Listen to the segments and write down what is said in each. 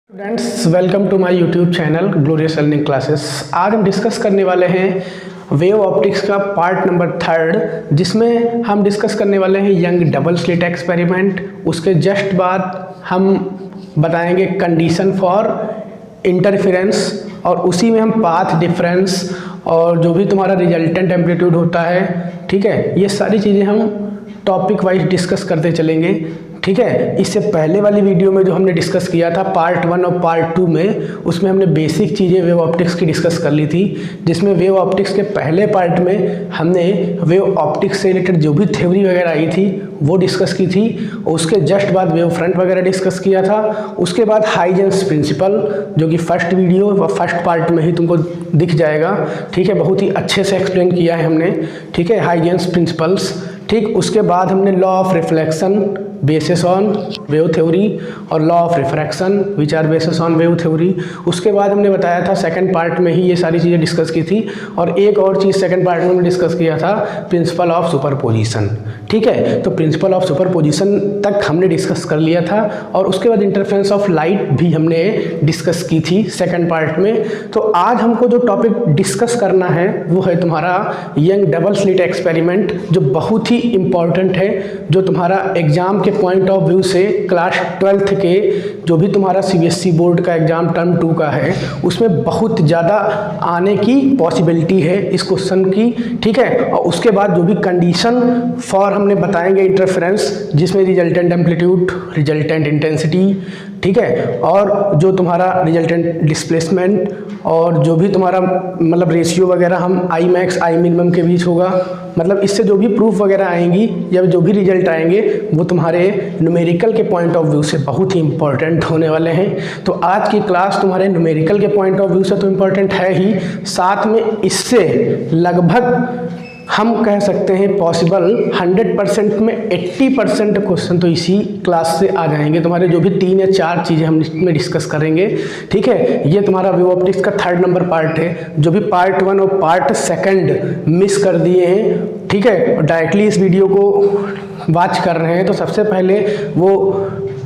Students, welcome to my YouTube channel glorious learning classes. आज हम discuss करने वाले हैं वेव ऑप्टिक्स का पार्ट नंबर 3, जिसमें हम डिस्कस करने वाले हैं यंग डबल स्लिट एक्सपेरिमेंट। उसके जस्ट बाद हम बताएंगे कंडीशन फॉर इंटरफेरेंस, और उसी में हम पाथ डिफरेंस और जो भी तुम्हारा रिजल्टेंट एम्पलीट्यूड होता है, ठीक है, ये सारी चीज़ें हम टॉपिक वाइज डिस्कस करते चलेंगे। ठीक है, इससे पहले वाली वीडियो में जो हमने डिस्कस किया था पार्ट 1 और पार्ट 2 में, उसमें हमने बेसिक चीज़ें वेव ऑप्टिक्स की डिस्कस कर ली थी, जिसमें वेव ऑप्टिक्स के पहले पार्ट में हमने वेव ऑप्टिक्स से रिलेटेड जो भी थ्योरी वगैरह आई थी वो डिस्कस की थी। उसके जस्ट बाद वेव फ्रंट वगैरह डिस्कस किया था। उसके बाद हाइजेंस प्रिंसिपल, जो कि फर्स्ट वीडियो व फर्स्ट पार्ट में ही तुमको दिख जाएगा। ठीक है, बहुत ही अच्छे से एक्सप्लेन किया है हमने। ठीक है, हाइजेंस प्रिंसिपल्स। ठीक, उसके बाद हमने law of reflection basis on wave theory और law of refraction which are basis on wave theory. उसके बाद हमने बताया था सेकंड पार्ट में ही ये सारी चीज़ें डिस्कस की थी। और एक और चीज़ सेकंड पार्ट में हमने डिस्कस किया था प्रिंसिपल ऑफ सुपरपोजिशन। ठीक है, तो प्रिंसिपल ऑफ सुपरपोजिशन तक हमने डिस्कस कर लिया था। और उसके बाद इंटरफेरेंस ऑफ लाइट भी हमने डिस्कस की थी सेकेंड पार्ट में। तो आज हमको जो टॉपिक डिस्कस करना है वो है तुम्हारा यंग डबल स्लिट एक्सपेरिमेंट, जो बहुत ही इम्पॉर्टेंट है, जो तुम्हारा एग्जाम के पॉइंट ऑफ व्यू से क्लास 12th के जो भी तुम्हारा सीबीएसई बोर्ड का एग्जाम टर्म 2 का है, उसमें बहुत ज़्यादा आने की पॉसिबिलिटी है इस क्वेश्चन की। ठीक है, और उसके बाद जो भी कंडीशन फॉर हमने बताएंगे इंटरफेरेंस, जिसमें रिजल्टेंट एम्पलीट्यूड, रिजल्टेंट इंटेंसिटी, ठीक है, और जो तुम्हारा रिजल्टेंट डिस्प्लेसमेंट और जो भी तुम्हारा मतलब रेशियो वगैरह हम आई मैक्स आई मिनिमम के बीच होगा, मतलब इससे जो भी प्रूफ वगैरह आएंगी या जो भी रिजल्ट आएंगे वो तुम्हारे न्यूमेरिकल के पॉइंट ऑफ व्यू से बहुत ही इंपॉर्टेंट होने वाले हैं। तो आज की क्लास तुम्हारे न्यूमेरिकल के पॉइंट ऑफ व्यू से तो इम्पॉर्टेंट है ही, साथ में इससे लगभग हम कह सकते हैं पॉसिबल 100% में 80% क्वेश्चन तो इसी क्लास से आ जाएंगे। तुम्हारे जो भी 3 या 4 चीज़ें हम इसमें डिस्कस करेंगे। ठीक है, ये तुम्हारा वेव ऑप्टिक्स का 3rd नंबर पार्ट है। जो भी पार्ट 1 और पार्ट 2 मिस कर दिए हैं, ठीक है, और डायरेक्टली इस वीडियो को वॉच कर रहे हैं, तो सबसे पहले वो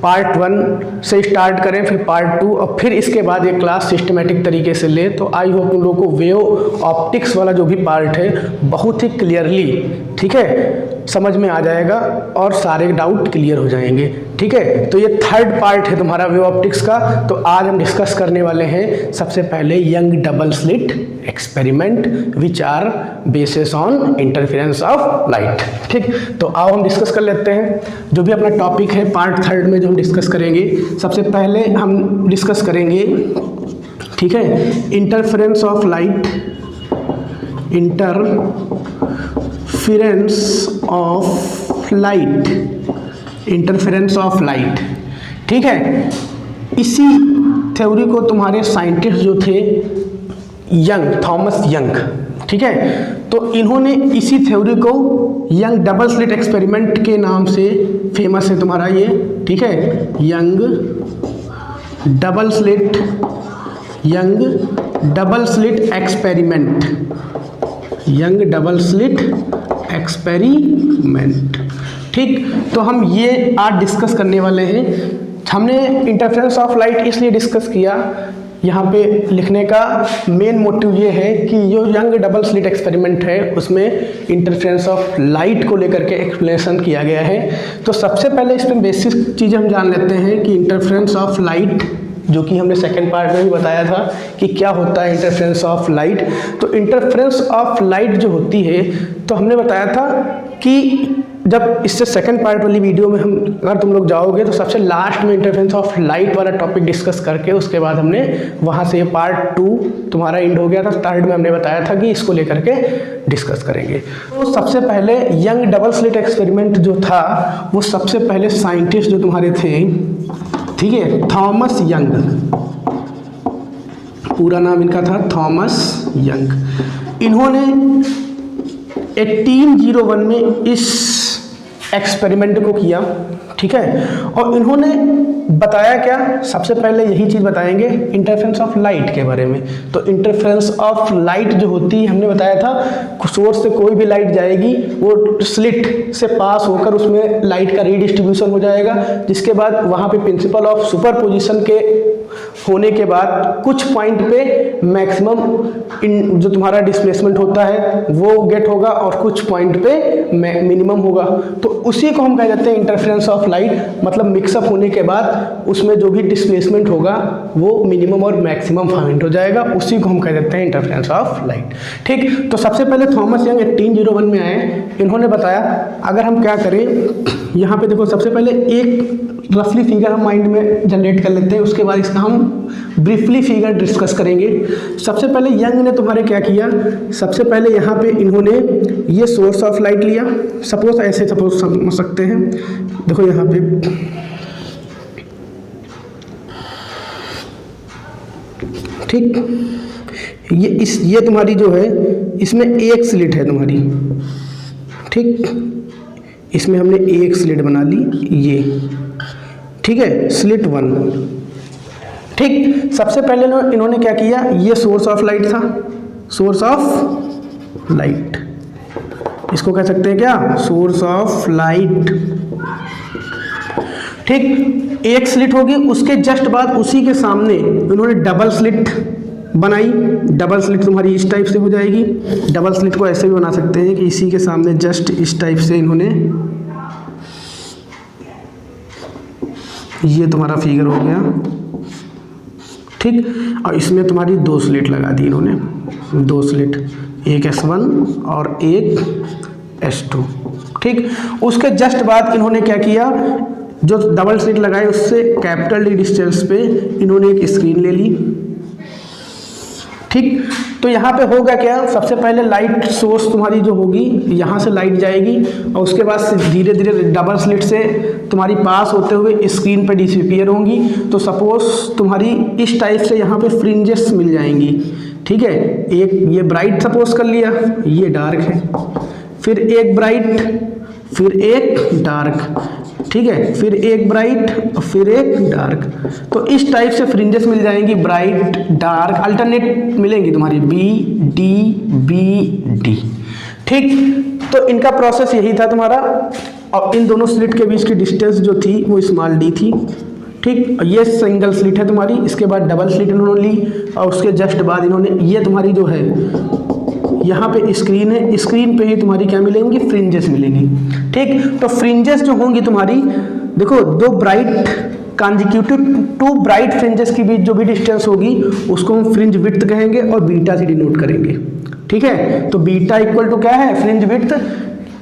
पार्ट 1 से स्टार्ट करें, फिर पार्ट 2, और फिर इसके बाद ये क्लास सिस्टमेटिक तरीके से ले। तो आई होप तुम लोगों को वेव ऑप्टिक्स वाला जो भी पार्ट है बहुत ही क्लियरली, ठीक है, समझ में आ जाएगा और सारे डाउट क्लियर हो जाएंगे। ठीक है, तो ये 3rd पार्ट है तुम्हारा वेव ऑप्टिक्स का। तो आज हम डिस्कस करने वाले हैं सबसे पहले Young double slit experiment which are basis on interference of light. ठीक, तो आओ हम डिस्कस कर लेते हैं जो भी अपना टॉपिक है पार्ट 3 में जो हम डिस्कस करेंगे। सबसे पहले हम डिस्कस करेंगे, ठीक है, interference of light, interference of light. ठीक है, इसी थ्योरी को तुम्हारे साइंटिस्ट जो थे यंग, थॉमस यंग, ठीक है, तो इन्होंने इसी थ्योरी को यंग डबल स्लिट एक्सपेरिमेंट के नाम से फेमस है तुम्हारा ये। ठीक है, young double slit experiment, young double slit experiment. ठीक, तो हम ये आज डिस्कस करने वाले हैं। हमने इंटरफेरेंस ऑफ लाइट इसलिए डिस्कस किया, यहाँ पे लिखने का मेन मोटिव ये है कि जो यंग डबल स्लिट एक्सपेरिमेंट है उसमें इंटरफेरेंस ऑफ लाइट को लेकर के एक्सप्लेनेशन किया गया है। तो सबसे पहले इसमें बेसिक चीज़ हम जान लेते हैं कि इंटरफेरेंस ऑफ लाइट, जो कि हमने सेकंड पार्ट में भी बताया था कि क्या होता है इंटरफेरेंस ऑफ लाइट। तो इंटरफेरेंस ऑफ लाइट जो होती है, तो हमने बताया था कि जब इससे सेकंड पार्ट वाली वीडियो में हम अगर तुम लोग जाओगे तो सबसे लास्ट में इंटरफेरेंस ऑफ लाइट वाला टॉपिक डिस्कस करके उसके बाद हमने वहाँ से पार्ट 2 तुम्हारा एंड हो गया था। 3rd में हमने बताया था कि इसको लेकर के डिस्कस करेंगे। तो सबसे पहले यंग डबल स्लिट एक्सपेरिमेंट जो था, वो सबसे पहले साइंटिस्ट जो तुम्हारे थे, ठीक है, थॉमस यंग, पूरा नाम इनका था थॉमस यंग। इन्होंने 1801 में इस एक्सपेरिमेंट को किया, ठीक है। और इन्होंने बताया क्या, सबसे पहले यही चीज़ बताएंगे इंटरफेरेंस ऑफ लाइट के बारे में। तो इंटरफेरेंस ऑफ लाइट जो होती है, हमने बताया था सोर्स से कोई भी लाइट जाएगी वो स्लिट से पास होकर उसमें लाइट का रीडिस्ट्रीब्यूशन हो जाएगा, जिसके बाद वहाँ पे प्रिंसिपल ऑफ सुपरपोजिशन के होने के बाद कुछ पॉइंट पे मैक्सिमम जो तुम्हारा डिस्प्लेसमेंट होता है वो गेट होगा और कुछ पॉइंट पे मिनिमम होगा। तो उसी को हम कह देते हैं इंटरफेरेंस ऑफ लाइट, मतलब मिक्सअप होने के बाद उसमें जो भी डिस्प्लेसमेंट होगा वो मिनिमम और मैक्सिमम फाइंड हो जाएगा, उसी को हम कह देते हैं इंटरफेरेंस ऑफ लाइट, ठीक। तो सबसे पहले थॉमस यंग 1801 में आए, इन्होंने बताया अगर हम क्या करें, यहाँ पे देखो सबसे पहले एक रफली फिगर हम माइंड में जनरेट कर लेते हैं, उसके बाद इसका हम ब्रीफली फिगर डिस्कस करेंगे। सबसे पहले यंग ने तुम्हारे क्या किया, सबसे पहले यहाँ पे इन्होंने ये सोर्स ऑफ लाइट लिया, सपोज ऐसे सपोज समझ सकते हैं, देखो यहाँ पे ठीक, ये तुम्हारी जो है इसमें एक स्लिट है तुम्हारी, ठीक, इसमें हमने एक स्लिट बना ली ये, ठीक है, स्लिट 1, ठीक। सबसे पहले इन्होंने क्या किया, ये सोर्स ऑफ लाइट था, सोर्स ऑफ लाइट, इसको कह सकते हैं क्या, सोर्स ऑफ लाइट, ठीक। एक स्लिट होगी, उसके जस्ट बाद उसी के सामने इन्होंने डबल स्लिट बनाई। डबल स्लिट तुम्हारी इस टाइप से हो जाएगी। डबल स्लिट को ऐसे भी बना सकते हैं कि इसी के सामने जस्ट इस टाइप से इन्होंने, ये तुम्हारा फिगर हो गया, ठीक। और इसमें तुम्हारी दो स्लिट लगा दी इन्होंने, दो स्लिट, एक S1 और एक S2, ठीक। उसके जस्ट बाद इन्होंने क्या किया, जो डबल स्लिट लगाए उससे कैपिटल डी डिस्टेंस पे इन्होंने एक स्क्रीन ले ली, ठीक। तो यहाँ पे होगा क्या, सबसे पहले लाइट सोर्स तुम्हारी जो होगी यहाँ से लाइट जाएगी और उसके बाद धीरे धीरे डबल स्लिट से तुम्हारी पास होते हुए स्क्रीन पे डिसअपीयर होंगी। तो सपोज तुम्हारी इस टाइप से यहाँ पे फ्रिंजेस मिल जाएंगी, ठीक है। एक ये ब्राइट सपोज कर लिया, ये डार्क है, फिर एक ब्राइट, फिर एक डार्क, ठीक है, फिर एक ब्राइट और फिर एक डार्क। तो इस टाइप से फ्रिंजेस मिल जाएंगी, ब्राइट डार्क अल्टरनेट मिलेंगी तुम्हारी, बी डी बी डी, ठीक। तो इनका प्रोसेस यही था तुम्हारा, और इन दोनों स्लिट के बीच की डिस्टेंस जो थी वो स्मॉल डी थी, ठीक। ये सिंगल स्लिट है तुम्हारी, इसके बाद डबल स्लिट इन्होंने ली और उसके जस्ट बाद इन्होंने ये तुम्हारी जो है यहाँ पे स्क्रीन है, स्क्रीन पे ही तुम्हारी क्या मिलेंगी, फ्रिंजेस मिलेंगी, ठीक। तो फ्रिंजेस जो होंगी तुम्हारी, देखो दो bright consecutive two bright fringes के बीच जो भी डिस्टेंस होगी उसको हम फ्रिंज विड्थ कहेंगे और बीटा से डिनोट करेंगे, ठीक है। तो बीटा इक्वल टू क्या है, फ्रिंज विड्थ,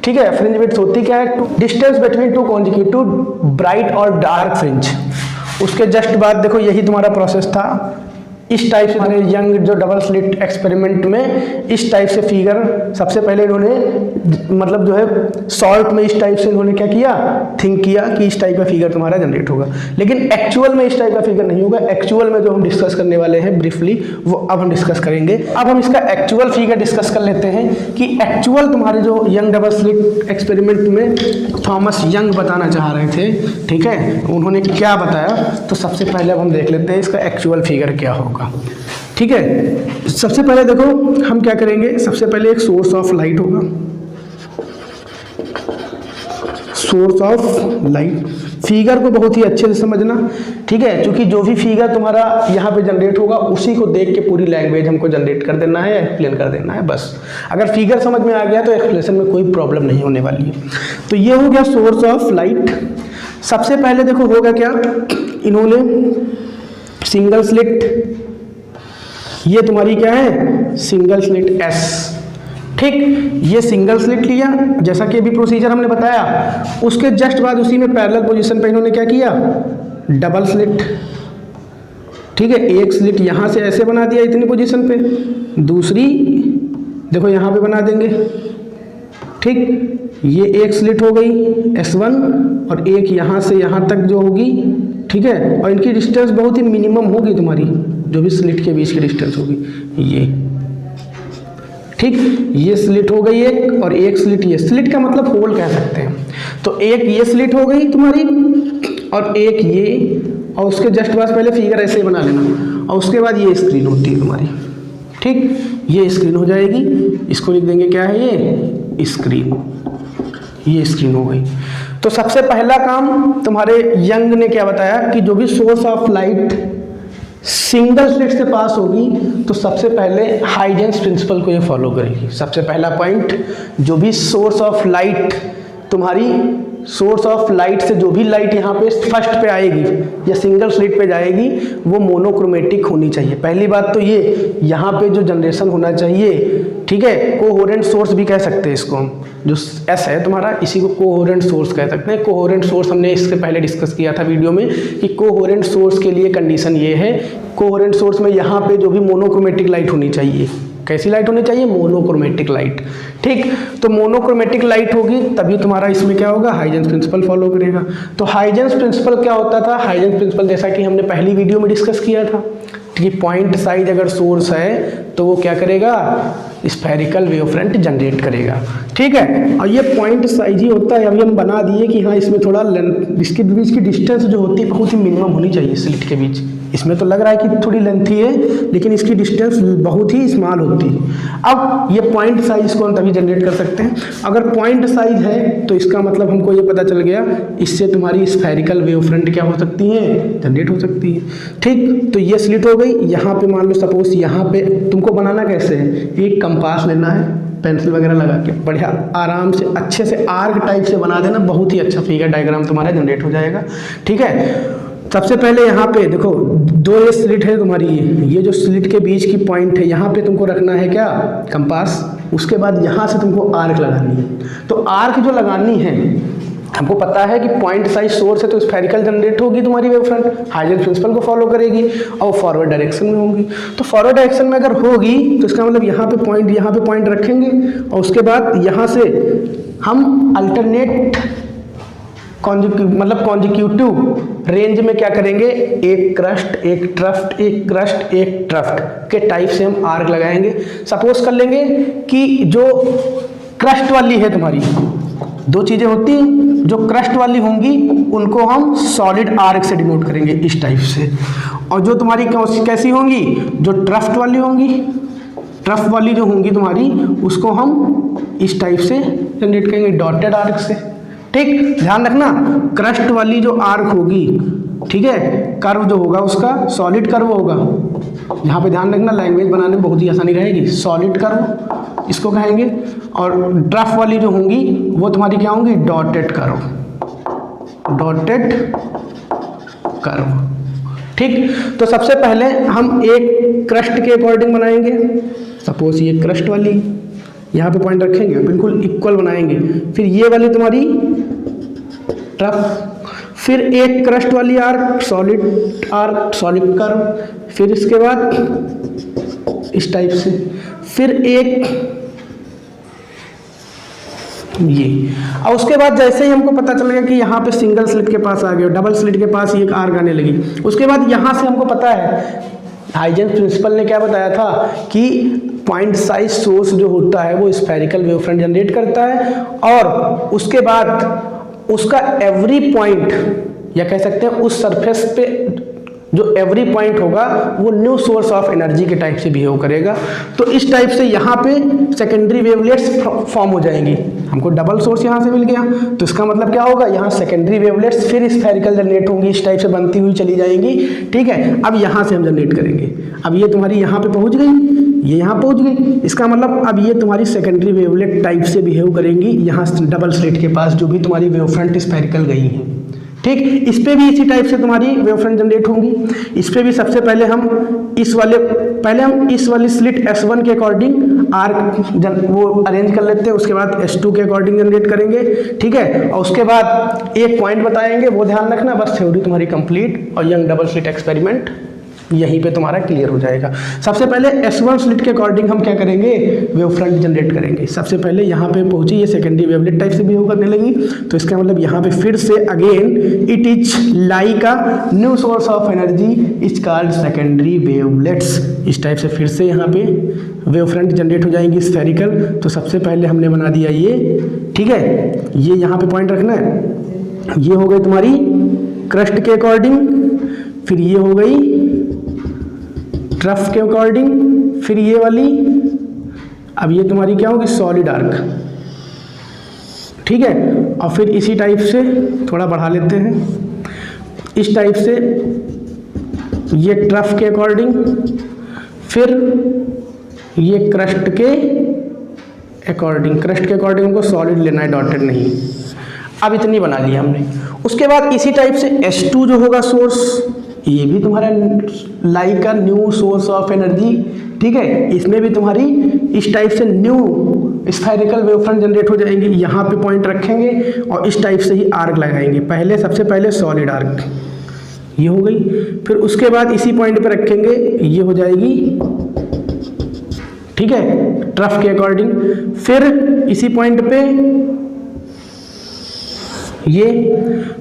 ठीक है। फ्रिंज विड्थ होती क्या है, distance between two consecutive bright और डार्क फ्रिंज। उसके जस्ट बाद देखो यही तुम्हारा प्रोसेस था, इस टाइप से हमारे यंग जो डबल स्लिट एक्सपेरिमेंट में इस टाइप से फिगर सबसे पहले इन्होंने मतलब जो है सॉल्ट में इस टाइप से इन्होंने क्या किया, थिंक किया कि इस टाइप का फिगर तुम्हारा जनरेट होगा, लेकिन एक्चुअल में इस टाइप का फिगर नहीं होगा। एक्चुअल में जो हम डिस्कस करने वाले हैं ब्रीफली वो अब हम डिस्कस करेंगे। अब हम इसका एक्चुअल फिगर डिस्कस कर लेते हैं कि एक्चुअल तुम्हारे जो यंग डबल स्लिट एक्सपेरिमेंट में थॉमस यंग बताना चाह रहे थे, ठीक है, उन्होंने क्या बताया। तो सबसे पहले अब हम देख लेते हैं इसका एक्चुअल फिगर क्या होगा, ठीक है। सबसे पहले देखो हम क्या करेंगे, सबसे पहले एक सोर्स ऑफ लाइट होगा, सोर्स ऑफ लाइट। फिगर को बहुत ही अच्छे से समझना, ठीक है, क्योंकि जो भी फिगर तुम्हारा यहाँ पे जनरेट होगा उसी को देख के पूरी लैंग्वेज हमको जनरेट कर देना है, एक्सप्लेन कर देना है बस। अगर फिगर समझ में आ गया तो एक्सप्लेनेशन में कोई प्रॉब्लम नहीं होने वाली है। तो ये हो गया सोर्स ऑफ लाइट। सबसे पहले देखो होगा क्या, इन्होंने सिंगल स्लिट, ये तुम्हारी क्या है, सिंगल स्लिट S, ठीक। ये सिंगल स्लिट लिया जैसा कि अभी प्रोसीजर हमने बताया। उसके जस्ट बाद उसी में पैरेलल पोजीशन पे इन्होंने क्या किया, डबल स्लिट, ठीक है। एक स्लिट यहाँ से ऐसे बना दिया इतनी पोजीशन पे, दूसरी देखो यहाँ पे बना देंगे, ठीक। ये एक स्लिट हो गई S1 और एक यहाँ से यहाँ तक जो होगी, ठीक है। और इनकी डिस्टेंस बहुत ही मिनिमम होगी तुम्हारी, जो भी स्लिट के बीच की डिस्टेंस होगी ये, ठीक, ये स्लिट हो गई एक, और एक स्लिट, ये स्लिट का मतलब होल कह सकते हैं। तो एक ये स्लिट हो गई तुम्हारी, और एक ये, और उसके जस्ट बाद पहले फिगर ऐसे ही बना लेना, और उसके बाद ये स्क्रीन होती है तुम्हारी। ठीक, ये स्क्रीन हो जाएगी, इसको लिख देंगे क्या है, ये स्क्रीन, ये स्क्रीन हो गई। तो सबसे पहला काम तुम्हारे यंग ने क्या बताया कि जो भी source of light single slit से पास होगी तो सबसे पहले हाइजेंस प्रिंसिपल को ये फॉलो करेगी। सबसे पहला पॉइंट, जो भी सोर्स ऑफ लाइट तुम्हारी, सोर्स ऑफ लाइट से जो भी लाइट यहाँ पे फर्स्ट पे आएगी या सिंगल स्लिट पे जाएगी वो मोनोक्रोमेटिक होनी चाहिए। पहली बात तो ये, यहाँ पे जो जनरेशन होना चाहिए, ठीक है, कोहेरेंट सोर्स भी कह सकते हैं इसको हम, जो एस है तुम्हारा, इसी को कोहेरेंट सोर्स कह सकते हैं। कोहेरेंट सोर्स हमने इससे पहले डिस्कस किया था वीडियो में कि कोहेरेंट सोर्स के लिए कंडीशन ये है, कोहेरेंट सोर्स में यहाँ पे जो भी मोनोक्रोमेटिक लाइट होनी चाहिए। कैसी लाइट होनी चाहिए, मोनोक्रोमेटिक लाइट। ठीक, तो मोनोक्रोमेटिक लाइट होगी तभी तुम्हारा इसमें क्या होगा, हाइजेंस प्रिंसिपल फॉलो करेगा। तो हाइजेंस प्रिंसिपल क्या होता था, हाइजेंस प्रिंसिपल जैसा कि हमने पहली वीडियो में डिस्कस किया था कि पॉइंट साइज अगर सोर्स है तो वो क्या करेगा, स्फेरिकल वेवफ्रंट जनरेट करेगा। ठीक है, और ये पॉइंट साइज ही होता है। अभी हम बना दिए कि हाँ इसमें थोड़ा लेंथ, इसके बीच की डिस्टेंस जो होती है बहुत ही मिनिमम होनी चाहिए स्लिट के बीच। इसमें तो लग रहा है कि थोड़ी लेंथी है लेकिन इसकी डिस्टेंस बहुत ही स्मॉल होती है। अब ये पॉइंट साइज को हम तभी जनरेट कर सकते हैं अगर पॉइंट साइज है, तो इसका मतलब हमको ये पता चल गया इससे तुम्हारी स्फेरिकल वेवफ्रंट क्या हो सकती है, जनरेट हो सकती है। ठीक, तो ये स्लिट हो गई। यहाँ पे मान लो सपोज यहाँ पे तुमको बनाना कैसे है, एक कंपास लेना है, पेंसिल वगैरह लगा के बढ़िया आराम से अच्छे से आर्क टाइप से बना देना, बहुत ही अच्छा फिगर डायग्राम तुम्हारा जनरेट हो जाएगा। ठीक है, सबसे पहले यहाँ पे देखो दो ये स्लिट है तुम्हारी, ये जो स्लिट के बीच की पॉइंट है यहाँ पे तुमको रखना है क्या, कंपास। उसके बाद यहाँ से तुमको आर्क लगानी है। तो आर्क जो लगानी है, हमको पता है कि पॉइंट साइज सोर्स है तो स्फेरिकल जनरेट होगी तुम्हारी वेवफ्रंट, हाइजेंस प्रिंसिपल को फॉलो करेगी और फॉरवर्ड डायरेक्शन में होगी। तो फॉरवर्ड डायरेक्शन में अगर होगी तो इसका मतलब यहाँ पे पॉइंट रखेंगे और उसके बाद यहाँ से हम अल्टरनेट कॉन्जिक्यूटिव रेंज में क्या करेंगे, एक क्रस्ट एक ट्रफ्ट, एक क्रस्ट एक ट्रफ्ट के टाइप से हम आर्क लगाएंगे। सपोज कर लेंगे कि जो क्रस्ट वाली है तुम्हारी, दो चीजें होती हैं, जो क्रस्ट वाली होंगी उनको हम सॉलिड आर्क से डिनोट करेंगे इस टाइप से, और जो तुम्हारी कैसी होंगी, जो ट्रफ्ट वाली होंगी, ट्रफ्ट वाली जो होंगी तुम्हारी उसको हम इस टाइप से जनरेट करेंगे, डॉटेड आर्क से। ठीक, ध्यान रखना क्रस्ट वाली जो आर्क होगी, ठीक है, कर्व जो होगा उसका सॉलिड कर्व होगा। यहाँ पे ध्यान रखना, लैंग्वेज बनाने में बहुत ही आसानी रहेगी, सॉलिड कर्व इसको कहेंगे। और ड्रफ वाली जो होंगी वो तुम्हारी क्या होंगी, डॉटेड कर्व, डॉटेड कर्व। ठीक, तो सबसे पहले हम एक क्रस्ट के अकॉर्डिंग बनाएंगे। सपोज ये क्रस्ट वाली यहाँ पे पॉइंट रखेंगे, बिल्कुल इक्वल बनाएंगे। फिर ये वाली तुम्हारी ट्रफ, फिर एक क्रस्ट वाली आर्क, सॉलिड कर्व, फिर इसके बाद इस टाइप से, फिर एक ये, और उसके बाद जैसे ही हमको पता चलेगा कि यहाँ पे सिंगल स्लिट के पास आ गए, डबल स्लिट के पास एक आर्क आने लगी, उसके बाद यहाँ से हमको पता है हाइजेंस प्रिंसिपल ने क्या बताया था कि पॉइंट साइज सोर्स जो होता है वो स्फेरिकल वेवफ्रंट जनरेट करता है, और उसके बाद उसका एवरी पॉइंट, या कह सकते हैं उस सरफेस पे जो एवरी पॉइंट होगा वो न्यू सोर्स ऑफ एनर्जी के टाइप से बिहेव करेगा। तो इस टाइप से यहाँ पे सेकेंडरी वेवलेट्स फॉर्म हो जाएंगी। हमको डबल सोर्स यहाँ से मिल गया, तो इसका मतलब क्या होगा, यहाँ सेकेंडरी वेवलेट्स फिर स्फेरिकल जनरेट होंगी, इस टाइप से बनती हुई चली जाएंगी। ठीक है, अब यहाँ से हम जनरेट करेंगे। अब ये तुम्हारी यहाँ पे पहुँच गई, ये यहाँ पहुँच गई, इसका मतलब अब ये तुम्हारी सेकेंडरी वेवलेट टाइप से बिहेव करेंगी यहाँ डबल स्लिट के पास जो भी तुम्हारी वेवफ्रंट स्फेरिकल गई है। ठीक, इस पे भी इसी टाइप से तुम्हारी वेवफ्रंट जनरेट होंगी। इस पे भी सबसे पहले हम इस वाली स्लिट S1 के अकॉर्डिंग आर्क वो अरेंज कर लेते हैं, उसके बाद S2 के अकॉर्डिंग जनरेट करेंगे। ठीक है, और उसके बाद एक पॉइंट बताएंगे, वो ध्यान रखना, बस थ्योरी तुम्हारी कंप्लीट और यंग डबल स्लिट एक्सपेरिमेंट यहीं पे तुम्हारा क्लियर हो जाएगा। सबसे पहले S1 स्लिट के अकॉर्डिंग हम क्या करेंगे, वेव फ्रंट जनरेट करेंगे। सबसे पहले यहाँ पे पहुंची, ये सेकेंडरी वेवलेट टाइप से बिहेव करने लगी, तो इसका मतलब यहाँ पे फिर से again it is like a new source of energy is called secondary wavelets. इस टाइप से फिर से यहाँ पे वेव फ्रंट जनरेट हो जाएंगी स्फेरिकल। तो सबसे पहले हमने बना दिया ये, ठीक है, ये यहाँ पे पॉइंट रखना है, ये हो गई तुम्हारी क्रस्ट के अकॉर्डिंग, फिर ये हो गई ट्रफ के अकॉर्डिंग, फिर ये वाली, अब ये तुम्हारी क्या होगी, सॉलिड आर्क, ठीक है। और फिर इसी टाइप से थोड़ा बढ़ा लेते हैं, इस टाइप से ये ट्रफ के अकॉर्डिंग, फिर ये क्रस्ट के अकॉर्डिंग। क्रस्ट के अकॉर्डिंग हमको सॉलिड लेना है, डॉटेड नहीं। अब इतनी बना लिया हमने। उसके बाद इसी टाइप से S2 जो होगा सोर्स, ये भी तुम्हारा लाइक का न्यू सोर्स ऑफ एनर्जी, ठीक है। इसमें भी तुम्हारी इस टाइप से new spherical wave front generate हो जाएंगी। यहाँ पे पॉइंट रखेंगे और इस टाइप से ही आर्क लगाएंगे। पहले सबसे पहले सॉलिड आर्क, ये हो गई, फिर उसके बाद इसी पॉइंट पे रखेंगे, ये हो जाएगी, ठीक है, ट्रफ के अकॉर्डिंग। फिर इसी पॉइंट पे ये,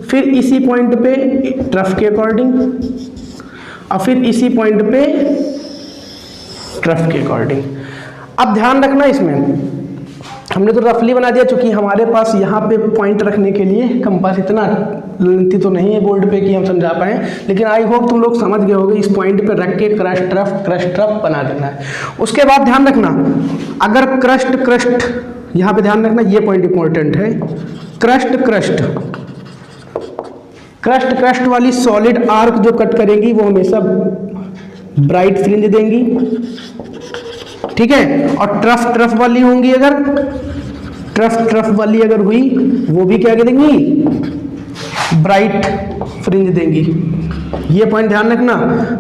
फिर इसी पॉइंट पे ट्रफ के अकॉर्डिंग, और फिर इसी पॉइंट पे ट्रफ के अकॉर्डिंग। अब ध्यान रखना, इसमें हमने तो रफली बना दिया, क्योंकि हमारे पास यहाँ पे पॉइंट रखने के लिए कंपास इतना लेंथी तो नहीं है बोर्ड पे कि हम समझा पाएँ, लेकिन आई होप तुम लोग समझ गए होगे। इस पॉइंट पे रख के क्रस्ट ट्रफ बना देना है। उसके बाद ध्यान रखना, अगर क्रस्ट यहाँ पे ध्यान रखना, ये पॉइंट इंपॉर्टेंट है, क्रस्ट वाली सॉलिड आर्क जो कट करेंगी वो हमेशा ब्राइट फ्रिंज देंगी, ठीक है। और ट्रफ वाली होंगी, अगर ट्रफ वाली अगर हुई, वो भी क्या देंगी, ब्राइट फ्रिंज देंगी। ये पॉइंट ध्यान रखना,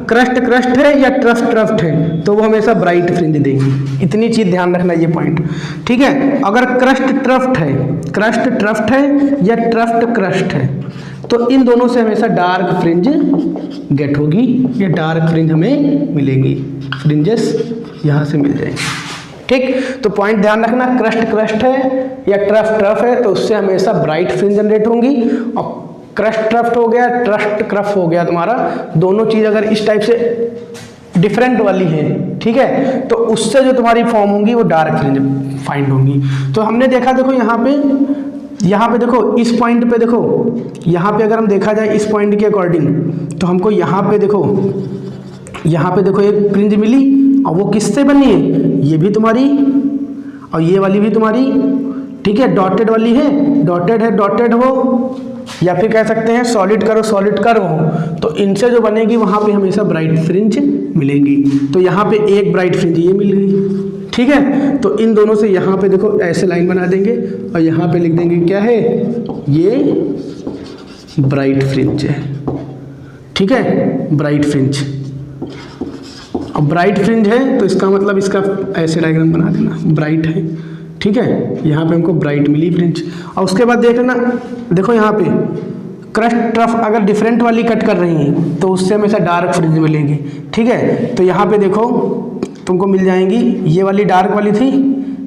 क्रस्ट है या ट्रफ है, तो वो हमेशा ब्राइट फ्रिंज देंगी। इतनी चीज ध्यान रखना, ये पॉइंट, ठीक है। अगर क्रस्ट ट्रफ्ट है या क्रस्ट है, तो इन दोनों से हमेशा डार्क फ्रिंज गेट होगी, या डार्क फ्रिंज हमें मिलेगी, फ्रिंजेस यहाँ से मिल जाएंगे, ठीक। तो पॉइंट ध्यान रखना, क्रस्ट है या ट्रफ है, तो उससे हमेशा ब्राइट फ्रिंज जनरेट होंगी। और क्रस्ट ट्रफ्ट हो गया, ट्रस्ट क्रफ हो गया तुम्हारा, दोनों चीज अगर इस टाइप से डिफरेंट वाली है, ठीक है, तो उससे जो तुम्हारी फॉर्म होंगी वो डार्क फ्रिंज फाइंड होंगी। तो हमने देखा, देखो यहाँ पे देखो, इस पॉइंट पे देखो, यहाँ पे अगर हम देखा जाए इस पॉइंट के अकॉर्डिंग, तो हमको यहाँ पे देखो एक फ्रिंज मिली, और वो किससे बनी है, ये भी तुम्हारी और ये वाली भी तुम्हारी, ठीक है, डॉटेड वाली है, डॉटेड हो, या फिर कह सकते हैं सॉलिड कर्व हो, तो इनसे जो बनेगी वहाँ पे हमेशा ब्राइट फ्रिंज मिलेंगी। तो यहाँ पे एक ब्राइट फ्रिंज ये मिल गई, ठीक है। तो इन दोनों से यहाँ पे देखो ऐसे लाइन बना देंगे, और यहाँ पे लिख देंगे क्या है, ये ब्राइट फ्रिंज है, ठीक है, ब्राइट फ्रिंज। और ब्राइट फ्रिंज है तो इसका मतलब इसका ऐसे डायग्राम बना देना, ब्राइट है, ठीक है। यहाँ पे हमको ब्राइट मिली फ्रिंज। और उसके बाद देखना, देखो यहाँ पे क्रस्ट ट्रफ अगर डिफरेंट वाली कट कर रही हैं तो उससे हमेशा डार्क फ्रिंज मिलेगी, ठीक है। तो यहाँ पे देखो तुमको मिल जाएंगी, ये वाली डार्क वाली थी,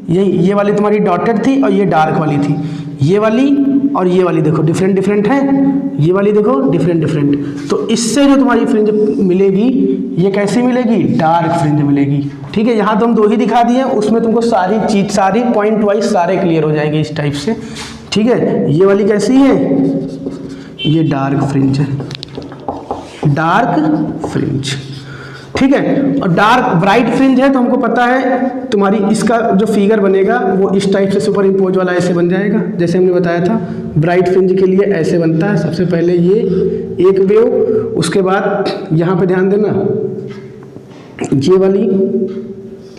ये वाली तुम्हारी डॉटेड थी, और ये डार्क वाली थी, ये वाली और ये वाली देखो डिफरेंट है, ये वाली देखो डिफरेंट। तो इससे जो तुम्हारी फ्रिंज मिलेगी, ये कैसी मिलेगी, डार्क फ्रिंज मिलेगी, ठीक है। यहाँ तो हम दो ही दिखा दिए, उसमें तुमको सारी पॉइंट वाइज सारे क्लियर हो जाएंगे इस टाइप से, ठीक है। ये वाली कैसी है, ये डार्क फ्रिंज है, डार्क फ्रिंज, ठीक है। और डार्क ब्राइट फ्रिंज है तो हमको पता है तुम्हारी इसका जो फिगर बनेगा वो इस टाइप से सुपर इम्पोज वाला ऐसे बन जाएगा, जैसे हमने बताया था ब्राइट फ्रिंज के लिए ऐसे बनता है। सबसे पहले ये एक वेव, उसके बाद यहाँ पे ध्यान देना, ये वाली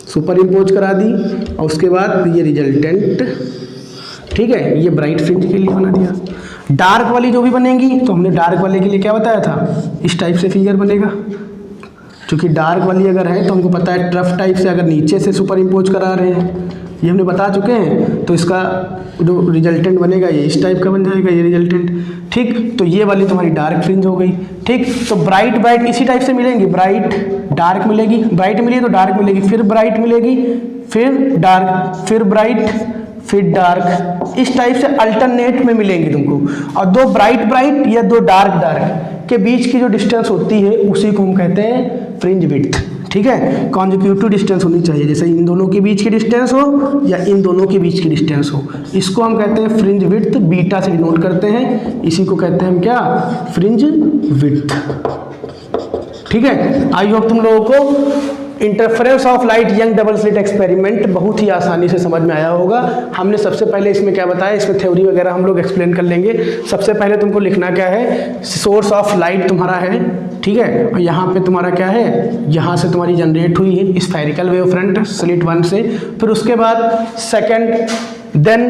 सुपर इम्पोज करा दी, और उसके बाद ये रिजल्टेंट, ठीक है, ये ब्राइट फ्रिंज के लिए बना दिया। डार्क वाली जो भी बनेंगी तो हमने डार्क वाले के लिए क्या बताया था, इस टाइप से फिगर बनेगा। क्योंकि डार्क वाली अगर है तो हमको पता है ट्रफ टाइप से अगर नीचे से सुपर इम्पोज करा रहे हैं ये हमने बता चुके हैं। तो इसका जो रिजल्टेंट बनेगा ये इस टाइप का बन जाएगा, ये रिजल्टेंट। ठीक, तो ये वाली तुम्हारी डार्क फ्रिंज हो गई। ठीक, तो ब्राइट ब्राइट इसी टाइप से मिलेंगी, ब्राइट डार्क मिलेगी, ब्राइट मिली तो डार्क मिलेगी, फिर ब्राइट मिलेगी, फिर डार्क, फिर ब्राइट, फिर डार्क, इस टाइप से अल्टरनेट में मिलेंगी तुमको। और दो ब्राइट ब्राइट या दो डार्क डार्क के बीच की जो डिस्टेंस होती है उसी को हम कहते हैं फ्रिंज विड्थ। ठीक है, कॉन्जिक्यूटिव डिस्टेंस होनी चाहिए, जैसे इन दोनों के बीच की डिस्टेंस हो या इन दोनों के बीच की डिस्टेंस हो, इसको हम कहते हैं फ्रिंज विड्थ, बीटा से डिनोट करते हैं, इसी को कहते हैं हम क्या, फ्रिंज विड्थ। ठीक है, आई होप तुम लोगों को interference of light young double slit experiment बहुत ही आसानी से समझ में आया होगा। हमने सबसे पहले इसमें क्या बताया, इसमें थ्योरी वगैरह हम लोग एक्सप्लेन कर लेंगे। सबसे पहले तुमको लिखना क्या है, सोर्स ऑफ लाइट तुम्हारा है, ठीक है, और यहाँ पे तुम्हारा क्या है, यहाँ से तुम्हारी जनरेट हुई है स्फेरिकल वेव फ्रंट स्लिट 1 से। फिर उसके बाद second, then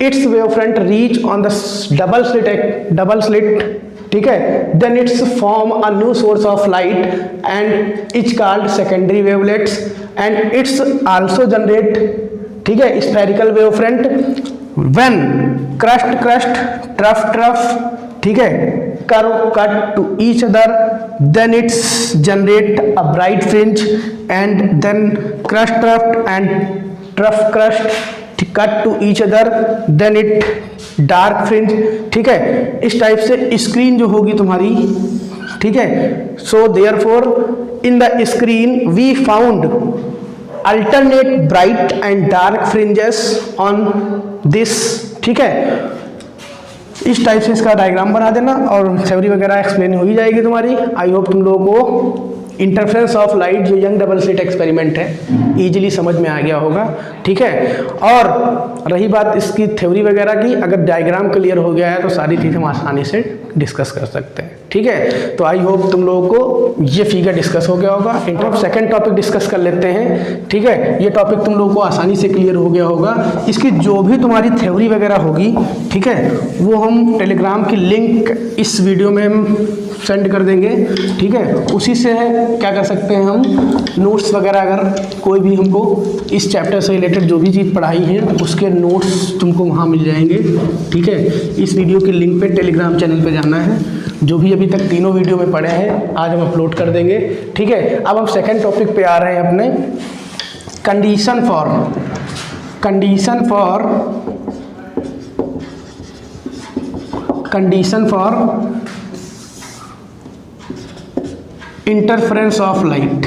it's wave front reach on the double slit, ठीक है, then it's form a new source of light and it's called secondary wavelets and it's also generate, ठीक है, spherical wave front when crest trough, ठीक है, curve cut to each other, then it's generate a bright fringe and then crest and trough crest cut to each other, then it dark fringe. ठीक है, इस type से screen जो होगी तुम्हारी, ठीक है। So therefore in the screen we found alternate bright and dark fringes on this, ठीक है। इस टाइप से इसका डायग्राम बना देना और थ्योरी वगैरह एक्सप्लेन हो ही जाएगी तुम्हारी। आई होप तुम लोगों को इंटरफेरेंस ऑफ लाइट जो यंग डबल स्लिट एक्सपेरिमेंट है इजीली समझ में आ गया होगा, ठीक है। और रही बात इसकी थ्योरी वगैरह की, अगर डायग्राम क्लियर हो गया है तो सारी चीज़ हम आसानी से डिस्कस कर सकते हैं, ठीक है। तो आई होप तुम लोगों को ये फिगर डिस्कस हो गया होगा। सेकंड टॉपिक डिस्कस कर लेते हैं, ठीक है। ये टॉपिक तुम लोगों को आसानी से क्लियर हो गया होगा। इसकी जो भी तुम्हारी थ्योरी वगैरह होगी, ठीक है, वो हम टेलीग्राम की लिंक इस वीडियो में हम सेंड कर देंगे, ठीक है। उसी से क्या कर सकते हैं हम, नोट्स वगैरह अगर कोई भी हमको इस चैप्टर से रिलेटेड जो भी चीज़ पढ़ाई है उसके नोट्स तुमको वहाँ मिल जाएंगे, ठीक है। इस वीडियो की लिंक पे टेलीग्राम चैनल पे जाना है, जो भी अभी तक तीनों वीडियो में पढ़े हैं आज हम अपलोड कर देंगे, ठीक है। अब हम सेकंड टॉपिक पे आ रहे हैं अपने condition for interference of light,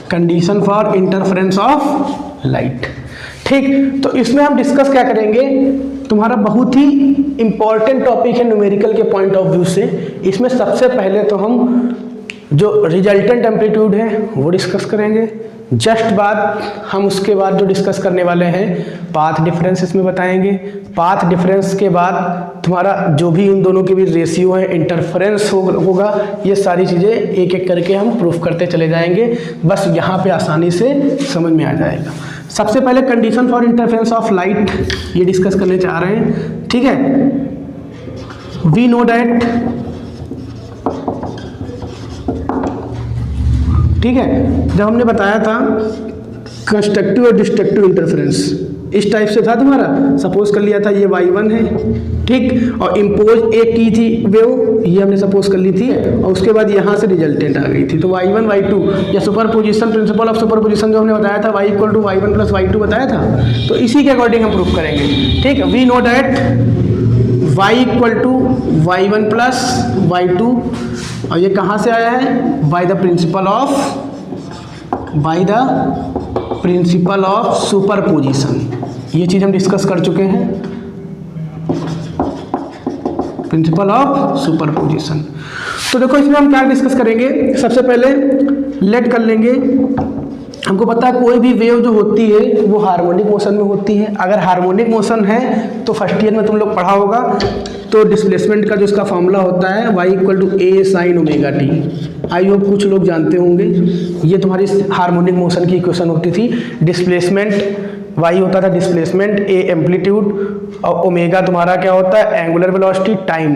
condition for interference of light, ठीक। तो इसमें हम डिस्कस क्या करेंगे, तुम्हारा बहुत ही इंपॉर्टेंट टॉपिक है न्यूमेरिकल के पॉइंट ऑफ व्यू से। इसमें सबसे पहले तो हम जो रिजल्टेंट एम्पलीट्यूड है वो डिस्कस करेंगे। जस्ट बाद हम उसके बाद जो डिस्कस करने वाले हैं पाथ डिफरेंस इसमें बताएंगे। पाथ डिफरेंस के बाद तुम्हारा जो भी इन दोनों के बीच रेशियो है, इंटरफेरेंस होगा, ये सारी चीज़ें एक एक करके हम प्रूफ करते चले जाएंगे। बस यहाँ पे आसानी से समझ में आ जाएगा। सबसे पहले condition for interference of light ये डिस्कस करने चाह रहे हैं, ठीक है। वी नो डैट, ठीक है, जब हमने बताया था कंस्ट्रक्टिव और डिस्ट्रक्टिव इंटरफेरेंस इस टाइप से था तुम्हारा। सपोज कर लिया था ये y1 है, ठीक, और इम्पोज एक की थी वेव, ये हमने सपोज कर ली थी, और उसके बाद यहाँ से रिजल्टेंट आ गई थी। तो y1 y2 या super position, principle of super position जो हमने बताया था, y = y1 + y2 बताया था, तो इसी के अकॉर्डिंग हम प्रूफ करेंगे, ठीक है। We know that y = y1 + y2, और ये कहाँ से आया है, by the principle of superposition. ये चीज़ हम डिस्कस कर चुके हैं, प्रिंसिपल ऑफ सुपरपोजिशन। तो देखो इसमें हम क्या डिस्कस करेंगे, सबसे पहले लेट कर लेंगे। हमको पता है कोई भी वेव जो होती है वो हार्मोनिक मोशन में होती है। अगर हार्मोनिक मोशन है तो फर्स्ट ईयर में तुम लोग पढ़ा होगा, तो डिस्प्लेसमेंट का जो इसका फॉर्मूला होता है y = a sin ωt। I hope कुछ लोग जानते होंगे, ये तुम्हारी हार्मोनिक मोशन की इक्वेशन होती थी। डिस्प्लेसमेंट y होता था डिस्प्लेसमेंट, a एम्पलीट्यूड, और ओमेगा तुम्हारा क्या होता है, एंगुलर वेलोसिटी टाइम,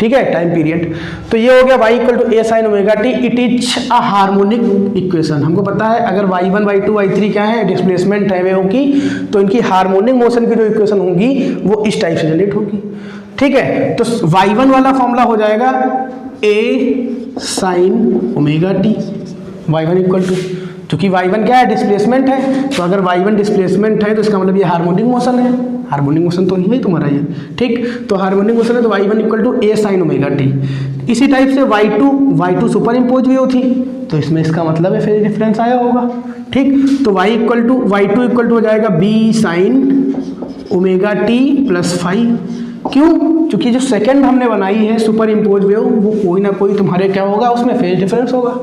ठीक है, टाइम पीरियड। तो ये हो गया y equal to a sine omega t, it is a harmonic equation. हमको पता है अगर y1 y2 y3 क्या है, डिस्प्लेसमेंट है वेव की, तो इनकी हार्मोनिक मोशन की जो इक्वेशन होगी वो इस टाइप से जनरेट होगी। ठीक है, तो y1 वाला फॉर्मूला हो जाएगा A sine omega t, y1 equal to, क्योंकि y1 क्या है, डिस्प्लेसमेंट है, तो अगर y1 डिस्प्लेसमेंट है तो इसका मतलब ये हार्मोनिक मोशन है, हार्मोनिक मोशन तो नहीं है तुम्हारा ये, ठीक। तो हार्मोनिक मोशन है तो y1 equal to a sine omega t. इसी टाइप से y2 सुपर इम्पोज वेव थी, तो इसमें इसका मतलब है फेज डिफरेंस आया होगा, ठीक। तो y2 इक्वल टू हो जाएगा b sine omega t plus five. क्यों? क्योंकि जो सेकंड हमने बनाई है सुपर इम्पोज वेव, वो कोई ना कोई तुम्हारे क्या होगा, उसमें फेज डिफरेंस होगा,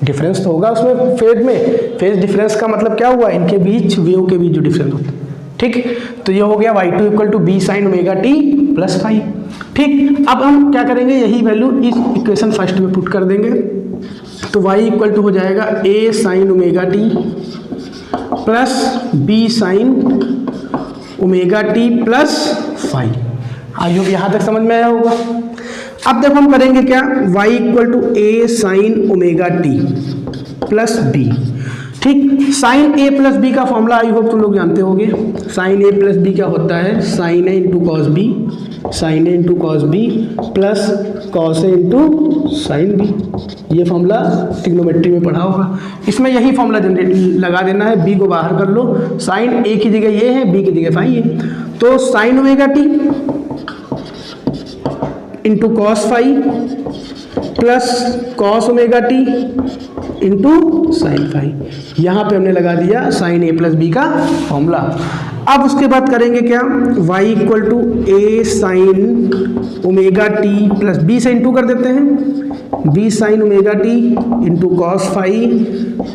डिफरेंस तो होगा उसमें फेज में। फेज डिफरेंस का मतलब क्या हुआ, इनके बीच वेव के बीच जो डिफरेंस होता है, ठीक। तो ये हो गया y2 equal to b sine omega t plus five, ठीक। अब हम क्या करेंगे, यही वैल्यू इस इक्वेशन फर्स्ट में पुट कर देंगे, तो y इक्वल टू हो जाएगा A sine omega t plus B sine omega t plus five. I hope यहाँ तक समझ में आया होगा। अब देखो हम करेंगे क्या, y equal to a sine omega t plus b, ठीक। साइन ए प्लस बी का फॉर्मूला आई होप तुम लोग जानते होगे। साइन ए प्लस बी क्या होता है, sine A into cos B, sine A into cos B plus cos A into sine B. ये फॉर्मूला ट्रिग्नोमेट्री में पढ़ा होगा। इसमें यही फॉर्मूला जनरेट लगा देना है, बी को बाहर कर लो, साइन ए की जगह ये है, बी की जगह फाई है, तो sine omega t into cos five plus cos omega t into sine five. यहाँ पे हमने लगा दिया साइन ए प्लस बी का फॉर्मूला। अब उसके बाद करेंगे क्या, y equal to a sine omega t plus b से इंटू कर देते हैं, b sine omega t into cos five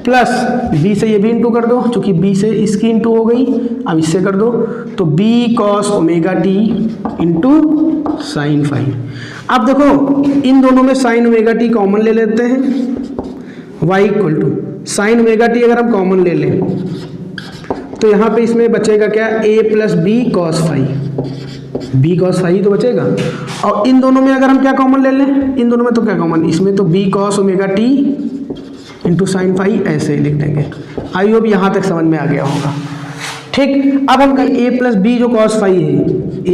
plus b से ये भी इंटू कर दो, चूंकि बी से इसकी इंटू हो गई, अब इससे कर दो, तो b cos omega t into sine five. अब देखो इन दोनों में साइन ओमेगा टी कॉमन ले लेते हैं, y equal to sine omega t अगर हम कॉमन ले लें तो यहाँ पे इसमें बचेगा क्या, a plus b cos five, b cos five तो बचेगा। और इन दोनों में अगर हम क्या कॉमन ले लें, इन दोनों में तो क्या कॉमन, इसमें तो b cos omega t into sine five ऐसे ही लिख देंगे। आई होप यहाँ तक समझ में आ गया होगा, ठीक। अब हम a प्लस बी जो कॉस फाइव है,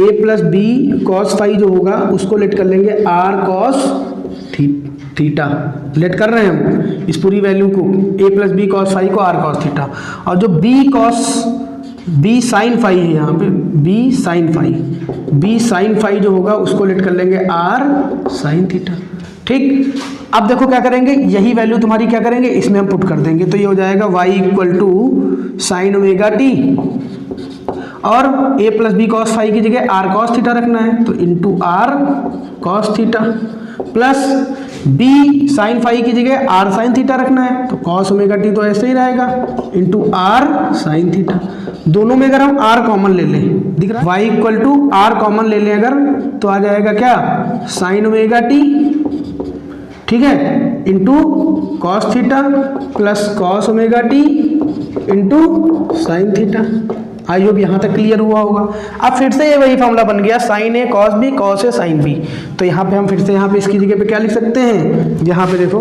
a plus b cos five जो होगा उसको लेट कर लेंगे r कॉस थीटा, लेट कर रहे हैं हम इस पूरी वैल्यू को, a plus b cos five को r कॉस थीटा, और जो b साइन फाइव है यहाँ पे, b साइन फाइव जो होगा उसको लेट कर लेंगे r साइन थीटा, ठीक। अब देखो क्या करेंगे, यही वैल्यू तुम्हारी क्या करेंगे, इसमें हम पुट कर देंगे, तो ये हो जाएगा y equal to sine omega t और a plus b cos five की जगह r कॉस थीटा रखना है, तो into r cos theta plus b sine five की जगह r साइन थीटा रखना है, तो कॉस ओमेगा टी तो ऐसे ही रहेगा इंटू r साइन थीटा। दोनों में अगर हम r कॉमन ले लें, दिख रहा है, y equal to r common ले लें अगर, तो आ जाएगा क्या, साइन ओमेगा टी, ठीक है, into cos theta plus cos omega t into sine theta. आई होप यहाँ तक क्लियर हुआ होगा। अब फिर से ये वही फॉर्मूला बन गया, sign A cos B cos A sine B, तो यहाँ पे हम फिर से यहाँ पे इसकी जगह पे क्या लिख सकते हैं, यहाँ पे देखो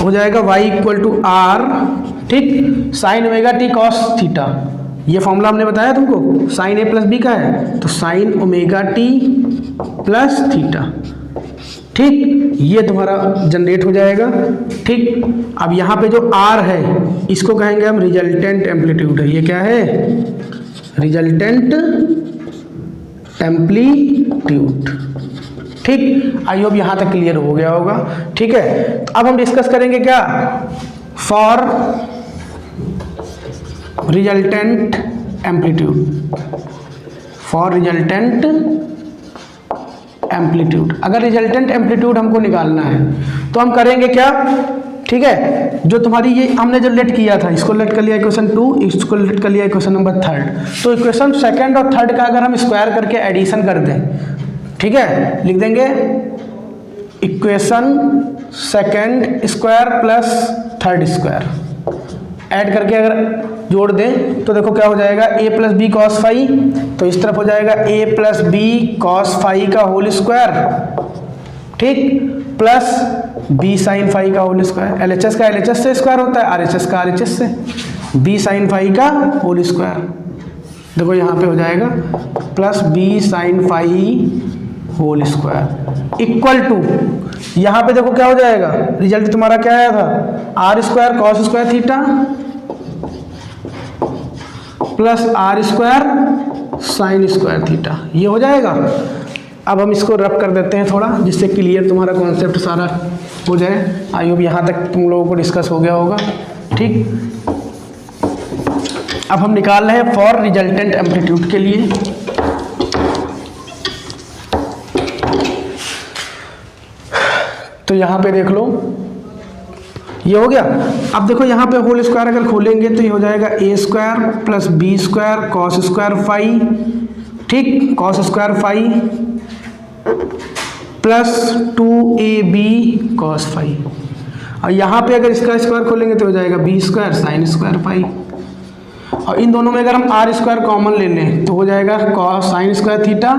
हो जाएगा y इक्वल टू आर, ठीक, sign omega T cos theta, ये फॉर्मूला हमने बताया तुमको, साइन ए प्लस बी का है, तो sine omega t plus theta, ठीक, ये तुम्हारा जनरेट हो जाएगा, ठीक। अब यहाँ पे जो R है इसको कहेंगे हम रिजल्टेंट एम्पलीट्यूड है, ये क्या है, रिजल्टेंट एम्पलीट्यूड, ठीक। आई होप यहाँ तक क्लियर हो गया होगा, ठीक है। तो अब हम डिस्कस करेंगे क्या, for resultant amplitude, for resultant amplitude. अगर रिजल्टेंट एम्पलीट्यूड हमको निकालना है तो हम करेंगे क्या, ठीक है, जो तुम्हारी ये हमने जो लेट किया था, इसको लेट कर लिया इक्वेशन 2, इसको लेट कर लिया इक्वेशन नंबर 3, तो इक्वेशन सेकंड और थर्ड का अगर हम स्क्वायर करके एडिशन कर दें, ठीक है, लिख देंगे equation second square plus third square, add करके अगर जोड़ दें तो देखो क्या हो जाएगा, a plus b cos phi, तो इस तरफ हो जाएगा a plus b cos phi का होल स्क्वायर, ठीक, प्लस b साइन फाई का होल स्क्वायर। LHS का LHS से स्क्वायर होता है, RHS का RHS से, b साइन फाई का होल स्क्वायर। देखो यहाँ पे हो जाएगा plus b sine phi whole square equal to, यहाँ पे देखो क्या हो जाएगा, रिजल्ट तुम्हारा क्या आया था, r square cos square theta plus r square sine square theta, ये हो जाएगा। अब हम इसको रब कर देते हैं थोड़ा, जिससे क्लियर तुम्हारा कॉन्सेप्ट सारा हो जाए। आई होप यहाँ तक तुम लोगों को डिस्कस हो गया होगा, ठीक। अब हम निकाल रहे हैं फॉर रिजल्टेंट एम्पलीट्यूड के लिए। तो यहाँ पे देख लो ये हो गया। अब देखो यहाँ पे होल स्क्वायर अगर खोलेंगे तो ये हो जाएगा a square plus B square cos square phi, ठीक, cos square phi plus 2ab cos phi. और यहाँ पे अगर इसका स्क्वायर खोलेंगे तो हो जाएगा b square sine square phi. और इन दोनों में अगर हम आर स्क्वायर कॉमन ले लें तो हो जाएगा cos sine square theta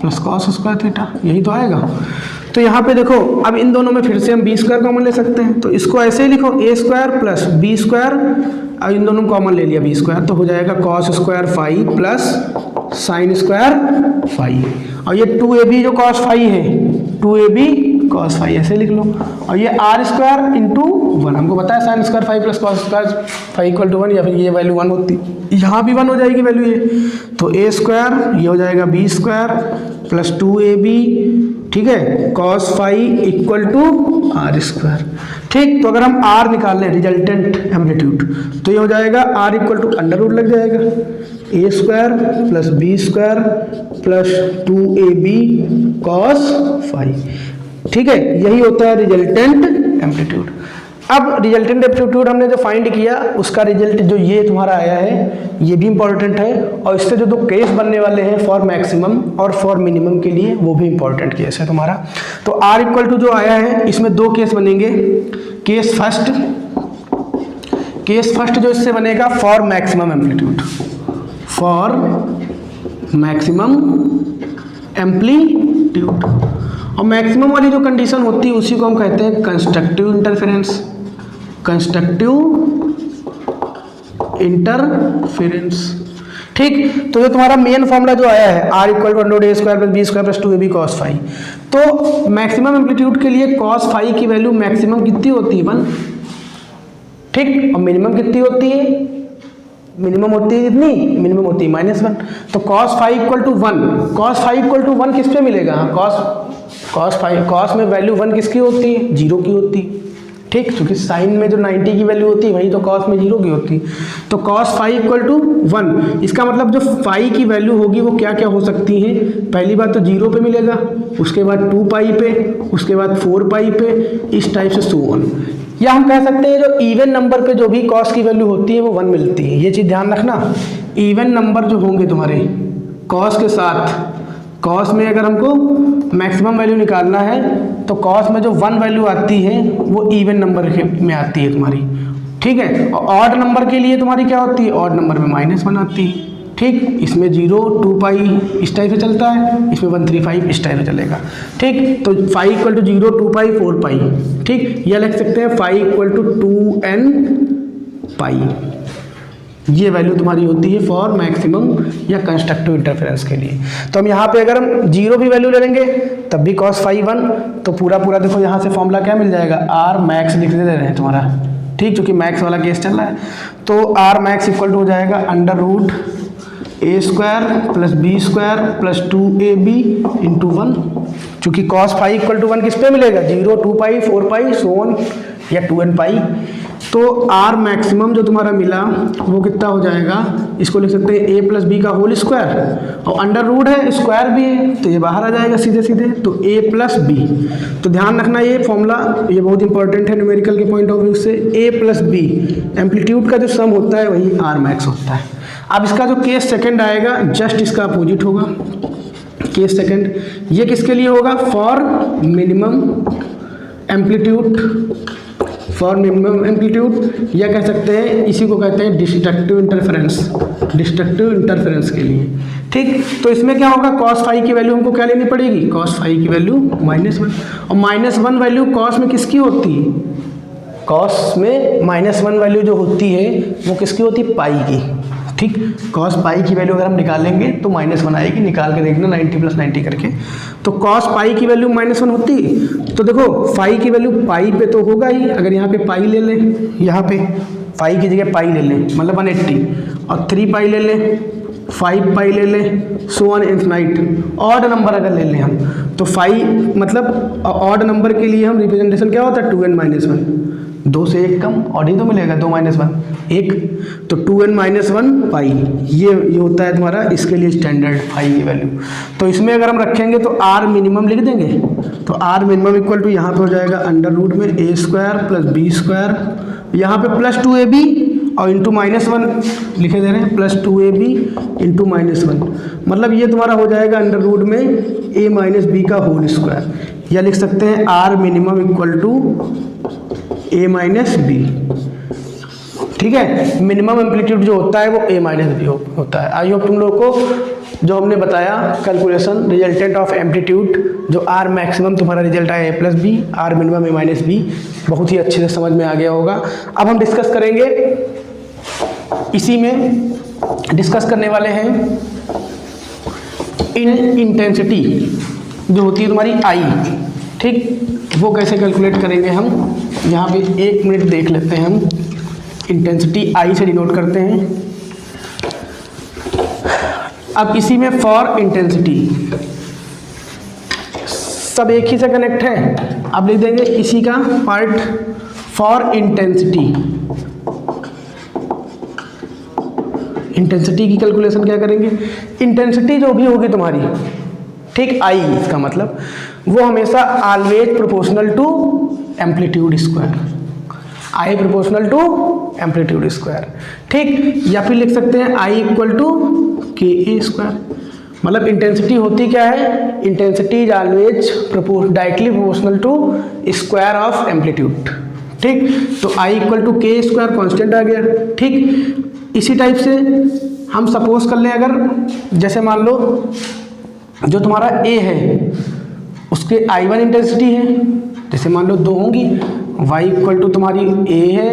plus cos square theta, यही तो आएगा। तो यहाँ पे देखो अब इन दोनों में फिर से हम बी स्क्वायर कॉमन ले सकते हैं, तो इसको ऐसे ही लिखो a square plus B square, अब इन दोनों में कॉमन ले लिया बी स्क्वायर, तो हो जाएगा cos square phi plus sine square phi. और ये 2ab जो कॉस फाई है, 2ab कॉस फाई ऐसे लिख लो। और ये आर स्क्वायर इंटू 1, हमको पता है sine square phi plus cos square phi equal to 1, या फिर ये वैल्यू 1 होती, यहाँ भी 1 हो जाएगी वैल्यू ये। तो a स्क्वायर ये हो जाएगा b स्क्वायर प्लस 2ab, ठीक है, cos phi equal to r square, ठीक। तो अगर हम r निकाल लें रिजल्टेंट एम्पलीट्यूड तो ये हो जाएगा r equal to under root लग जाएगा a square plus b square plus 2ab cos phi, ठीक है, यही होता है रिजल्टेंट एम्पलीट्यूड। अब रिजल्टेंट एम्पलीट्यूड हमने जो फाइंड किया उसका रिजल्ट जो ये तुम्हारा आया है ये भी इंपॉर्टेंट है, और इससे जो दो केस बनने वाले हैं फॉर मैक्सिमम और फॉर मिनिमम के लिए वो भी इंपॉर्टेंट केस है तुम्हारा। तो r इक्वल टू जो आया है इसमें दो केस बनेंगे। केस फर्स्ट जो इससे बनेगा for maximum amplitude, for maximum amplitude. और मैक्सिमम वाली जो कंडीशन होती है उसी को हम कहते हैं कंस्ट्रक्टिव इंटरफेरेंस, कंस्ट्रक्टिव इंटरफेरेंस, ठीक। तो जो तुम्हारा मेन फॉर्मूला जो आया है r equal to under root a square plus b square plus 2ab cos phi, तो मैक्सिमम एम्पलीट्यूड के लिए कॉस फाई की वैल्यू मैक्सिमम कितनी होती है 1, ठीक, और मिनिमम कितनी होती है, मिनिमम होती है कितनी, मिनिमम होती है -1। तो cos phi equal to 1, cos phi equal to 1 किस पे मिलेगा, कॉस में वैल्यू 1 किसकी होती है, 0 की होती है, ठीक, क्योंकि साइन में जो 90 की वैल्यू होती है वही तो कॉस में 0 की होती है। तो कॉस फाई इक्वल टू 1, इसका मतलब जो फाई की वैल्यू होगी वो क्या क्या हो सकती है, पहली बात तो 0 पे मिलेगा, उसके बाद 2 पाई पे, उसके बाद 4 पाई पे, इस टाइप से सो ऑन। या हम कह सकते हैं जो इवन नंबर पे जो भी कॉस की वैल्यू होती है वो 1 मिलती है। ये चीज़ ध्यान रखना, इवन नंबर जो होंगे तुम्हारे कॉस के साथ, कॉस में अगर हमको मैक्सिमम वैल्यू निकालना है तो कॉस में जो 1 वैल्यू आती है वो इवन नंबर में आती है तुम्हारी, ठीक है। और ऑड नंबर के लिए तुम्हारी क्या होती है, ऑड नंबर में -1 आती है, ठीक। इसमें 0 2 पाई इस टाइप से चलता है, इसमें 1 3 5 इस टाइप से चलेगा, ठीक। तो फाई इक्वल टू 0 2 पाई 4 पाई, ठीक। यह लिख सकते हैं फाई इक्वल टू 2n पाई, ये वैल्यू तुम्हारी होती है फॉर मैक्सिमम या कंस्ट्रक्टिव इंटरफेरेंस के लिए। तो हम यहाँ पे अगर हम 0 भी वैल्यू ले लेंगे तब भी कॉस फाई 1, तो पूरा देखो यहाँ से फॉर्मूला क्या मिल जाएगा, आर मैक्स लिख दे रहे हैं तुम्हारा, ठीक, क्योंकि मैक्स वाला केस चल रहा है। तो आर मैक्स इक्वल टू हो जाएगा under root a square plus b square plus 2ab into 1, चूँकि कॉस फाई इक्वल टू 1 किस पे मिलेगा, 0 2 पाई 4 पाई सो ऑन या 2n पाई। तो r मैक्सिमम जो तुम्हारा मिला वो कितना हो जाएगा, इसको लिख सकते हैं a प्लस बी का होल स्क्वायर, और अंडर रूट है स्क्वायर भी है तो ये बाहर आ जाएगा सीधे सीधे, तो a प्लस बी। तो ध्यान रखना ये फॉर्मूला ये बहुत इंपॉर्टेंट है न्यूमेरिकल के पॉइंट ऑफ व्यू से, a प्लस बी एम्पलीट्यूड का जो सम होता है वही r मैक्स होता है। अब इसका जो केस सेकंड आएगा जस्ट इसका अपोजिट होगा, केस सेकंड ये किसके लिए होगा, for minimum amplitude, for minimum amplitude, या कह सकते हैं इसी को कहते हैं डिस्ट्रक्टिव इंटरफेरेंस के लिए। ठीक, तो इसमें क्या होगा, cos फाई की वैल्यू हमको क्या लेनी पड़ेगी, cos फाई की वैल्यू -1, और -1 वैल्यू cos में किसकी होती है, cos में -1 वैल्यू जो होती है वो किसकी होती है, पाई की। ठीक, cos पाई की वैल्यू अगर हम निकालेंगे तो -1 आएगी, निकाल के देखना 90 + 90 करके। तो cos पाई की वैल्यू -1 होती है, तो देखो फाई की वैल्यू पाई पे तो होगा ही, अगर यहाँ पे पाई ले लें, यहाँ पे फाई की जगह पाई ले लें मतलब 180, और 3 पाई ले लें, 5 पाई ले लें, so on infinite. Odd number अगर ले लें हम तो फाई मतलब ऑड नंबर के लिए हम रिप्रेजेंटेशन क्या होता है, 2n - 1, 2 से 1 कम, ऑड ही तो मिलेगा, 2 - 1 1, तो 2n - 1 पाई, ये होता है तुम्हारा इसके लिए स्टैंडर्ड फाई की वैल्यू। तो इसमें अगर हम रखेंगे तो आर मिनिमम लिख देंगे, तो आर मिनिमम इक्वल टू यहाँ पे हो जाएगा अंडर रूट में a² + b², यहाँ पे +2ab और इंटू -1 लिखे दे रहे हैं, +2ab इंटू -1, मतलब ये तुम्हारा हो जाएगा अंडर रूट में a - b का होल स्क्वायर, या लिख सकते हैं r minimum equal to a - b। ठीक है, मिनिमम एम्पलीट्यूड जो होता है वो a - b होता है। आई होप तुम लोगों को जो हमने बताया कैलकुलेशन रिजल्टेंट ऑफ एम्पलीट्यूड, जो आर मैक्सिमम तुम्हारा रिजल्ट आया a + b, r minimum a - b, बहुत ही अच्छे से समझ में आ गया होगा। अब हम डिस्कस करेंगे, इसी में डिस्कस करने वाले हैं इंटेंसिटी जो होती है तुम्हारी आई। ठीक, वो कैसे कैलकुलेट करेंगे हम, यहाँ पे 1 मिनट देख लेते हैं। हम इंटेंसिटी आई से डिनोट करते हैं। अब इसी में फॉर इंटेंसिटी सब एक ही से कनेक्ट है, अब लिख देंगे इसी का पार्ट फॉर इंटेंसिटी। इंटेंसिटी की कैलकुलेशन क्या करेंगे, इंटेंसिटी जो भी होगी तुम्हारी, ठीक, आई इसका मतलब वो हमेशा always proportional to amplitude square, I proportional to amplitude square. ठीक, या फिर लिख सकते हैं आई इक्वल टू KA², मतलब इंटेंसिटी होती क्या है, intensity is always directly proportional to square of amplitude. ठीक, तो I equal to K² constant आ गया। ठीक, इसी टाइप से हम सपोज कर लें, अगर जैसे मान लो जो तुम्हारा A है उसके I1 इंटेंसिटी है, जैसे मान लो 2 होंगी, y इक्वल टू तुम्हारी A है,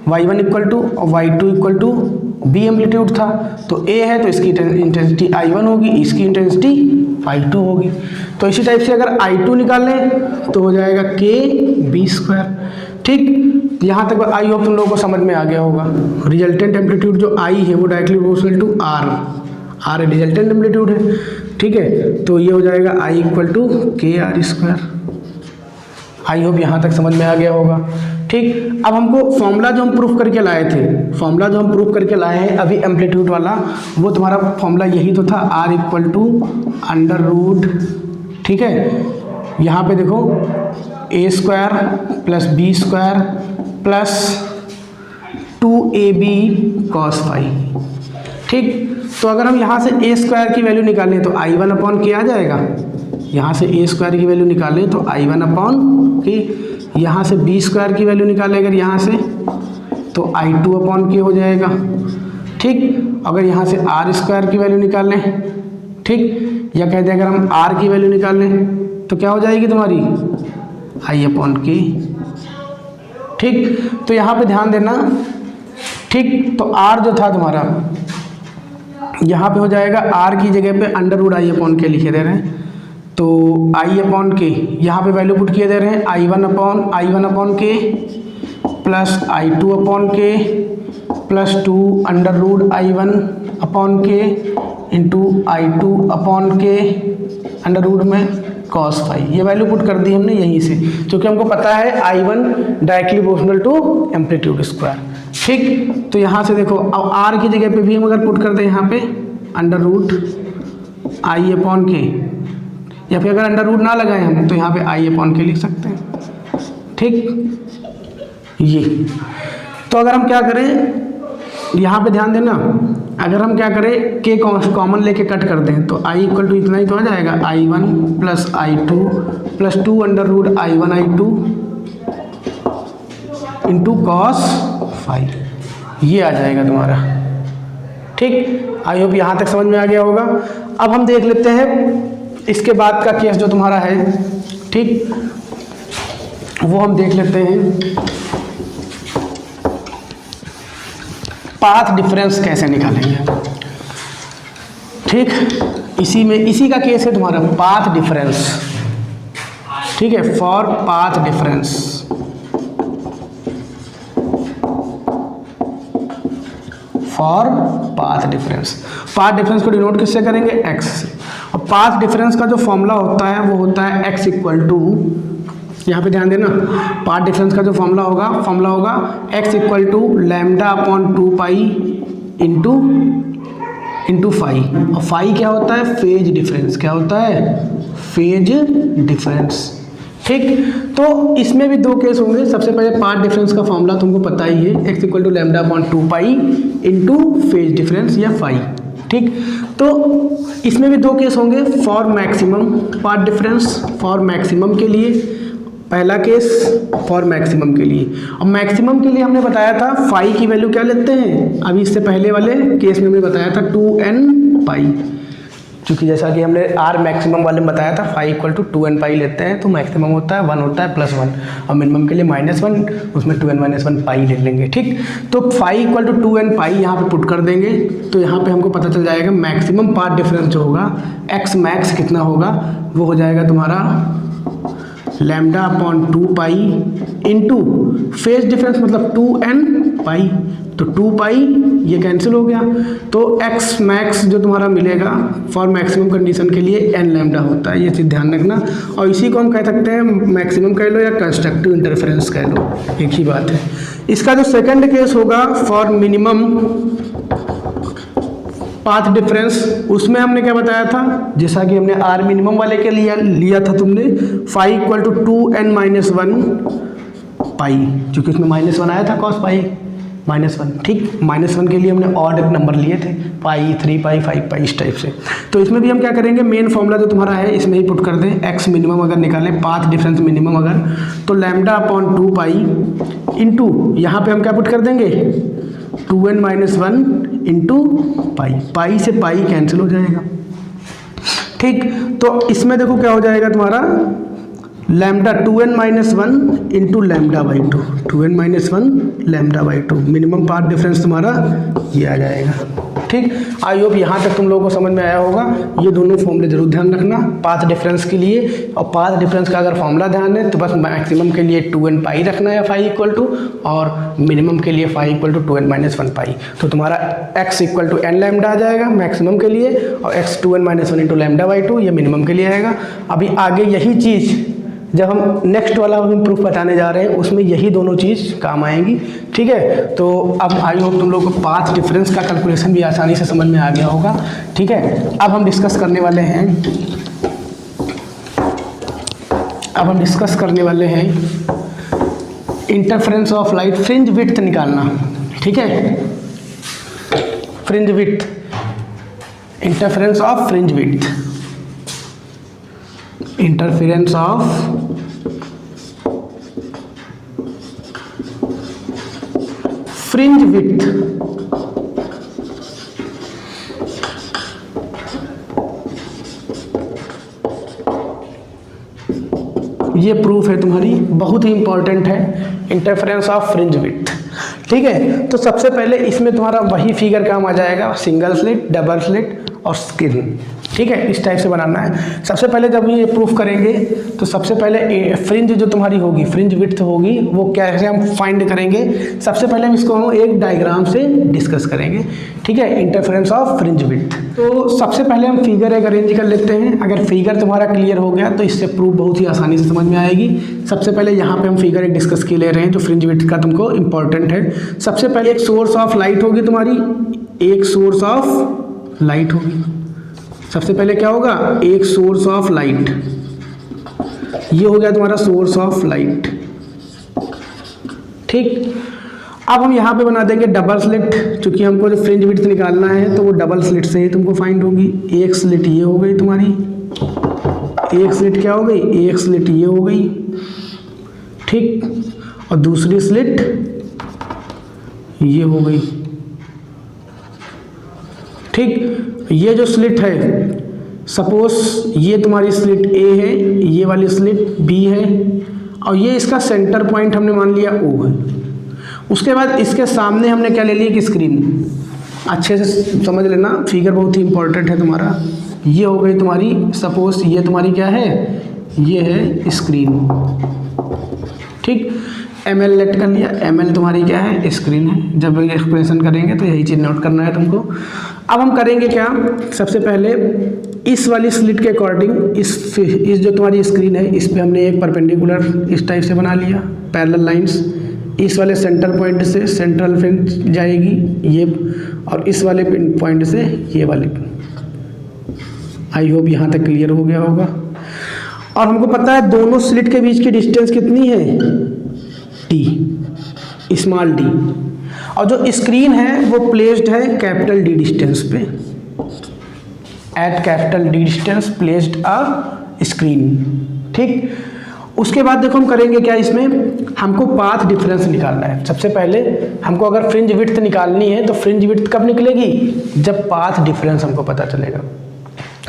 y1 इक्वल टू और y2 equal to B amplitude था, तो A है तो इसकी इंटेंसिटी I1 होगी, इसकी इंटेंसिटी I2 होगी। तो इसी टाइप से अगर I2 निकाल लें तो हो जाएगा KB²। ठीक, यहाँ तक आई होप तुम लोगों को समझ में आ गया होगा। रिजल्टेंट एम्पलीट्यूड जो आई है वो directly proportional to R resultant amplitude है। ठीक है, तो ये हो जाएगा I equal to KR²। I hope यहाँ तक समझ में आ गया होगा। ठीक, अब हमको फॉर्मूला जो हम प्रूफ करके लाए थे, फॉर्मूला जो हम प्रूफ करके लाए हैं अभी एम्पलीट्यूड वाला, वो तुम्हारा फॉर्मूला यही तो था, R equal to under root, ठीक है, यहाँ पे देखो A² + B² plus 2AB cos phi. ठीक, तो अगर हम यहाँ से A² की वैल्यू निकालें तो I1/K आ जाएगा, यहाँ से A² की वैल्यू निकालें तो I1/K, यहाँ से B² की वैल्यू निकालें अगर यहाँ से तो I2/K हो जाएगा। ठीक, अगर यहाँ से R² की वैल्यू निकालें, ठीक, या कहते हैं अगर हम R की वैल्यू निकालें तो क्या हो जाएगी तुम्हारी I/K। ठीक, तो यहाँ पे ध्यान देना। ठीक, तो R जो था तुम्हारा यहाँ पे हो जाएगा, R की जगह पे अंडर रूट I/K लिखे दे रहे हैं, तो I/K यहाँ पे वैल्यू पुट किए दे रहे हैं I1/K plus I2/K plus 2 under root I1/K into I2/K under root में cos फाई। ये वैल्यू पुट कर दी हमने यहीं से, क्योंकि हमको पता है I1 directly proportional to amplitude square. ठीक, तो यहाँ से देखो अब R की जगह पे भी हम अगर पुट कर दें यहाँ पे अंडर रूट I/K, या फिर अगर अंडर रूट ना लगाएं हम तो यहाँ पे I/K लिख सकते हैं। ठीक, ये तो अगर हम क्या करें यहाँ पे ध्यान देना, अगर हम क्या करें K कॉमन लेके कट कर दें तो I इक्वल टू इतना ही तो आ जाएगा, I1 plus I2 plus 2 under root I1 I2 into cos phi, ये आ जाएगा तुम्हारा। ठीक, आई होप यहाँ तक समझ में आ गया होगा। अब हम देख लेते हैं इसके बाद का केस जो तुम्हारा है, ठीक, वो हम देख लेते हैं पाथ डिफरेंस कैसे निकालेंगे। ठीक, इसी का केस है तुम्हारा पाथ डिफरेंस। ठीक है, for path difference, for path difference. Path difference को डिनोट किससे करेंगे? एक्स से। और पाथ डिफरेंस का जो फॉर्मूला होता है वो होता है एक्स इक्वल टू, यहाँ पे ध्यान देना, पाथ डिफरेंस का जो फॉर्मूला होगा x equal to lambda upon 2 pi into phi. और फाई क्या होता है? Phase difference. क्या होता है? Phase difference. ठीक, तो इसमें भी दो केस होंगे। सबसे पहले पाथ डिफरेंस का फॉर्मूला तुमको पता ही है, x equal to lambda upon 2 pi into phase difference या फाई। ठीक, तो इसमें भी दो केस होंगे for maximum path difference, for maximum के लिए पहला केस, फॉर मैक्सिमम के लिए। और मैक्सिमम के लिए हमने बताया था फाई की वैल्यू क्या लेते हैं, अभी इससे पहले वाले केस में हमने बताया था 2n पाई, क्योंकि जैसा कि हमने आर मैक्सिमम वाले में बताया था फाई इक्वल टू 2n पाई लेते हैं, तो मैक्सिमम होता है 1 होता है +1, और मिनिमम के लिए -1, उसमें 2n - 1 पाई ले लेंगे। ठीक, तो फाई इक्वल टू 2n पाई यहाँ पे पुट कर देंगे, तो यहाँ पे हमको पता चल जाएगा मैक्सिमम पाथ डिफरेंस जो होगा एक्स मैक्स कितना होगा, वो हो जाएगा तुम्हारा lambda upon 2 pi into phase difference मतलब 2n पाई, तो 2 पाई ये कैंसिल हो गया, तो एक्स मैक्स जो तुम्हारा मिलेगा फॉर मैक्सिमम कंडीशन के लिए n लैम्डा होता है, ये चीज़ ध्यान रखना। और इसी को हम कह सकते हैं मैक्सिमम कह लो या कंस्ट्रक्टिव इंटरफेरेंस कह लो, एक ही बात है। इसका जो सेकंड केस होगा फॉर मिनिमम पाथ डिफरेंस, उसमें हमने क्या बताया था, जैसा कि हमने आर मिनिमम वाले के लिए लिया था तुमने फाई इक्वल टू 2n - 1 पाई, क्योंकि उसमें -1 आया था कॉस पाई -1। ठीक, -1 के लिए हमने ऑड नंबर लिए थे, पाई, 3 पाई, 5 पाई, इस टाइप से। तो इसमें भी हम क्या करेंगे, मेन फॉर्मूला जो तुम्हारा है इसमें ही पुट कर दें, एक्स मिनिमम अगर निकालें, पाथ डिफरेंस मिनिमम अगर, तो लैम्डा अपॉन 2 पाई इंटू यहाँ पे हम क्या पुट कर देंगे 2n - 1 इंटू पाई, पाई से पाई कैंसिल हो जाएगा। ठीक, तो इसमें देखो क्या हो जाएगा तुम्हारा lambda 2n - 1 into lambda by 2, 2n - 1 lambda by 2, minimum path difference तुम्हारा ये आ जाएगा। ठीक, आई होप यहाँ तक तुम लोगों को समझ में आया होगा। ये दोनों फॉर्मूले जरूर ध्यान रखना पाथ डिफरेंस के लिए, और पाथ डिफरेंस का अगर फॉर्मूला ध्यान है तो बस मैक्सिमम के लिए 2n पाई रखना है फाई इक्वल टू, और मिनिमम के लिए फाई इक्वल टू 2n - 1 पाई, तो तुम्हारा x equal to n lambda आ जाएगा मैक्सिमम के लिए, और x 2n - 1 into lambda by 2 ये मिनिमम के लिए आएगा। अभी आगे यही चीज़ जब हम नेक्स्ट वाला हम प्रूफ बताने जा रहे हैं उसमें यही दोनों चीज़ काम आएंगी। ठीक है, तो अब आई होप तुम लोगों को पाथ डिफरेंस का कैलकुलेशन भी आसानी से समझ में आ गया होगा। ठीक है, अब हम डिस्कस करने वाले हैं interference of light, fringe width निकालना। ठीक है, fringe width, interference of fringe width, interference of fringe width. ये प्रूफ है तुम्हारी, बहुत ही इंपॉर्टेंट है, इंटरफेरेंस ऑफ फ्रिंज विड्थ। ठीक है, तो सबसे पहले इसमें तुम्हारा वही फिगर काम आ जाएगा, सिंगल स्लिट, डबल स्लिट और स्क्रीन। ठीक है, इस टाइप से बनाना है। सबसे पहले जब ये प्रूफ करेंगे तो सबसे पहले फ्रिंज जो तुम्हारी होगी, फ्रिंज विड्थ होगी, वो कैसे हम फाइंड करेंगे, सबसे पहले हम इसको हम एक डायग्राम से डिस्कस करेंगे। ठीक है, इंटरफेरेंस ऑफ फ्रिंज विड्थ। तो सबसे पहले हम फिगर एक अरेंज कर लेते हैं। अगर फिगर तुम्हारा क्लियर हो गया तो इससे प्रूफ बहुत ही आसानी से समझ में आएगी। सबसे पहले यहाँ पे हम फिगर एक डिस्कस के ले रहे हैं जो फ्रिंज विड्थ का तुमको इंपॉर्टेंट है। सबसे पहले एक सोर्स ऑफ लाइट होगी तुम्हारी, एक सोर्स ऑफ लाइट होगी। सबसे पहले क्या होगा, एक सोर्स ऑफ लाइट, ये हो गया तुम्हारा सोर्स ऑफ लाइट। ठीक, अब हम यहाँ पे बना देंगे डबल स्लिट, क्योंकि हमको जो फ्रिंज विड्थ निकालना है तो वो डबल स्लिट से ही तुमको फाइंड होगी। एक स्लिट ये हो गई तुम्हारी, एक स्लिट क्या हो गई, एक स्लिट ये हो गई। ठीक, और दूसरी स्लिट ये हो गई। ठीक, ये जो स्लिट है, सपोज ये तुम्हारी स्लिट ए है, ये वाली स्लिट बी है, और ये इसका सेंटर पॉइंट हमने मान लिया ओ है। उसके बाद इसके सामने हमने क्या ले लिया कि स्क्रीन। अच्छे से समझ लेना, फिगर बहुत ही इंपॉर्टेंट है तुम्हारा। ये हो गई तुम्हारी, सपोज ये तुम्हारी क्या है, ये है स्क्रीन। ठीक, एम एल लेट कर लिया, एम एल तुम्हारी क्या है, स्क्रीन है। जब एक्सप्रेशन करेंगे तो यही चीज़ नोट करना है तुमको। अब हम करेंगे क्या, सबसे पहले इस वाली स्लिट के अकॉर्डिंग इस जो तुम्हारी स्क्रीन है इस पे हमने एक परपेंडिकुलर इस टाइप से बना लिया, पैरेलल लाइंस। इस वाले सेंटर पॉइंट से सेंट्रल फ्रिंज जाएगी ये, और इस वाले पॉइंट से ये वाले। आई होप यहाँ तक क्लियर हो गया होगा। और हमको पता है दोनों स्लिट के बीच की डिस्टेंस कितनी है, डी, स्मॉल डी। और जो स्क्रीन है वो प्लेस्ड है कैपिटल डी डिस्टेंस पे, at capital D distance placed a screen. ठीक, उसके बाद देखो हम करेंगे क्या, इसमें हमको पाथ डिफरेंस निकालना है। सबसे पहले हमको अगर फ्रिंज विड्थ निकालनी है तो फ्रिंज विड्थ कब निकलेगी, जब पाथ डिफरेंस हमको पता चलेगा।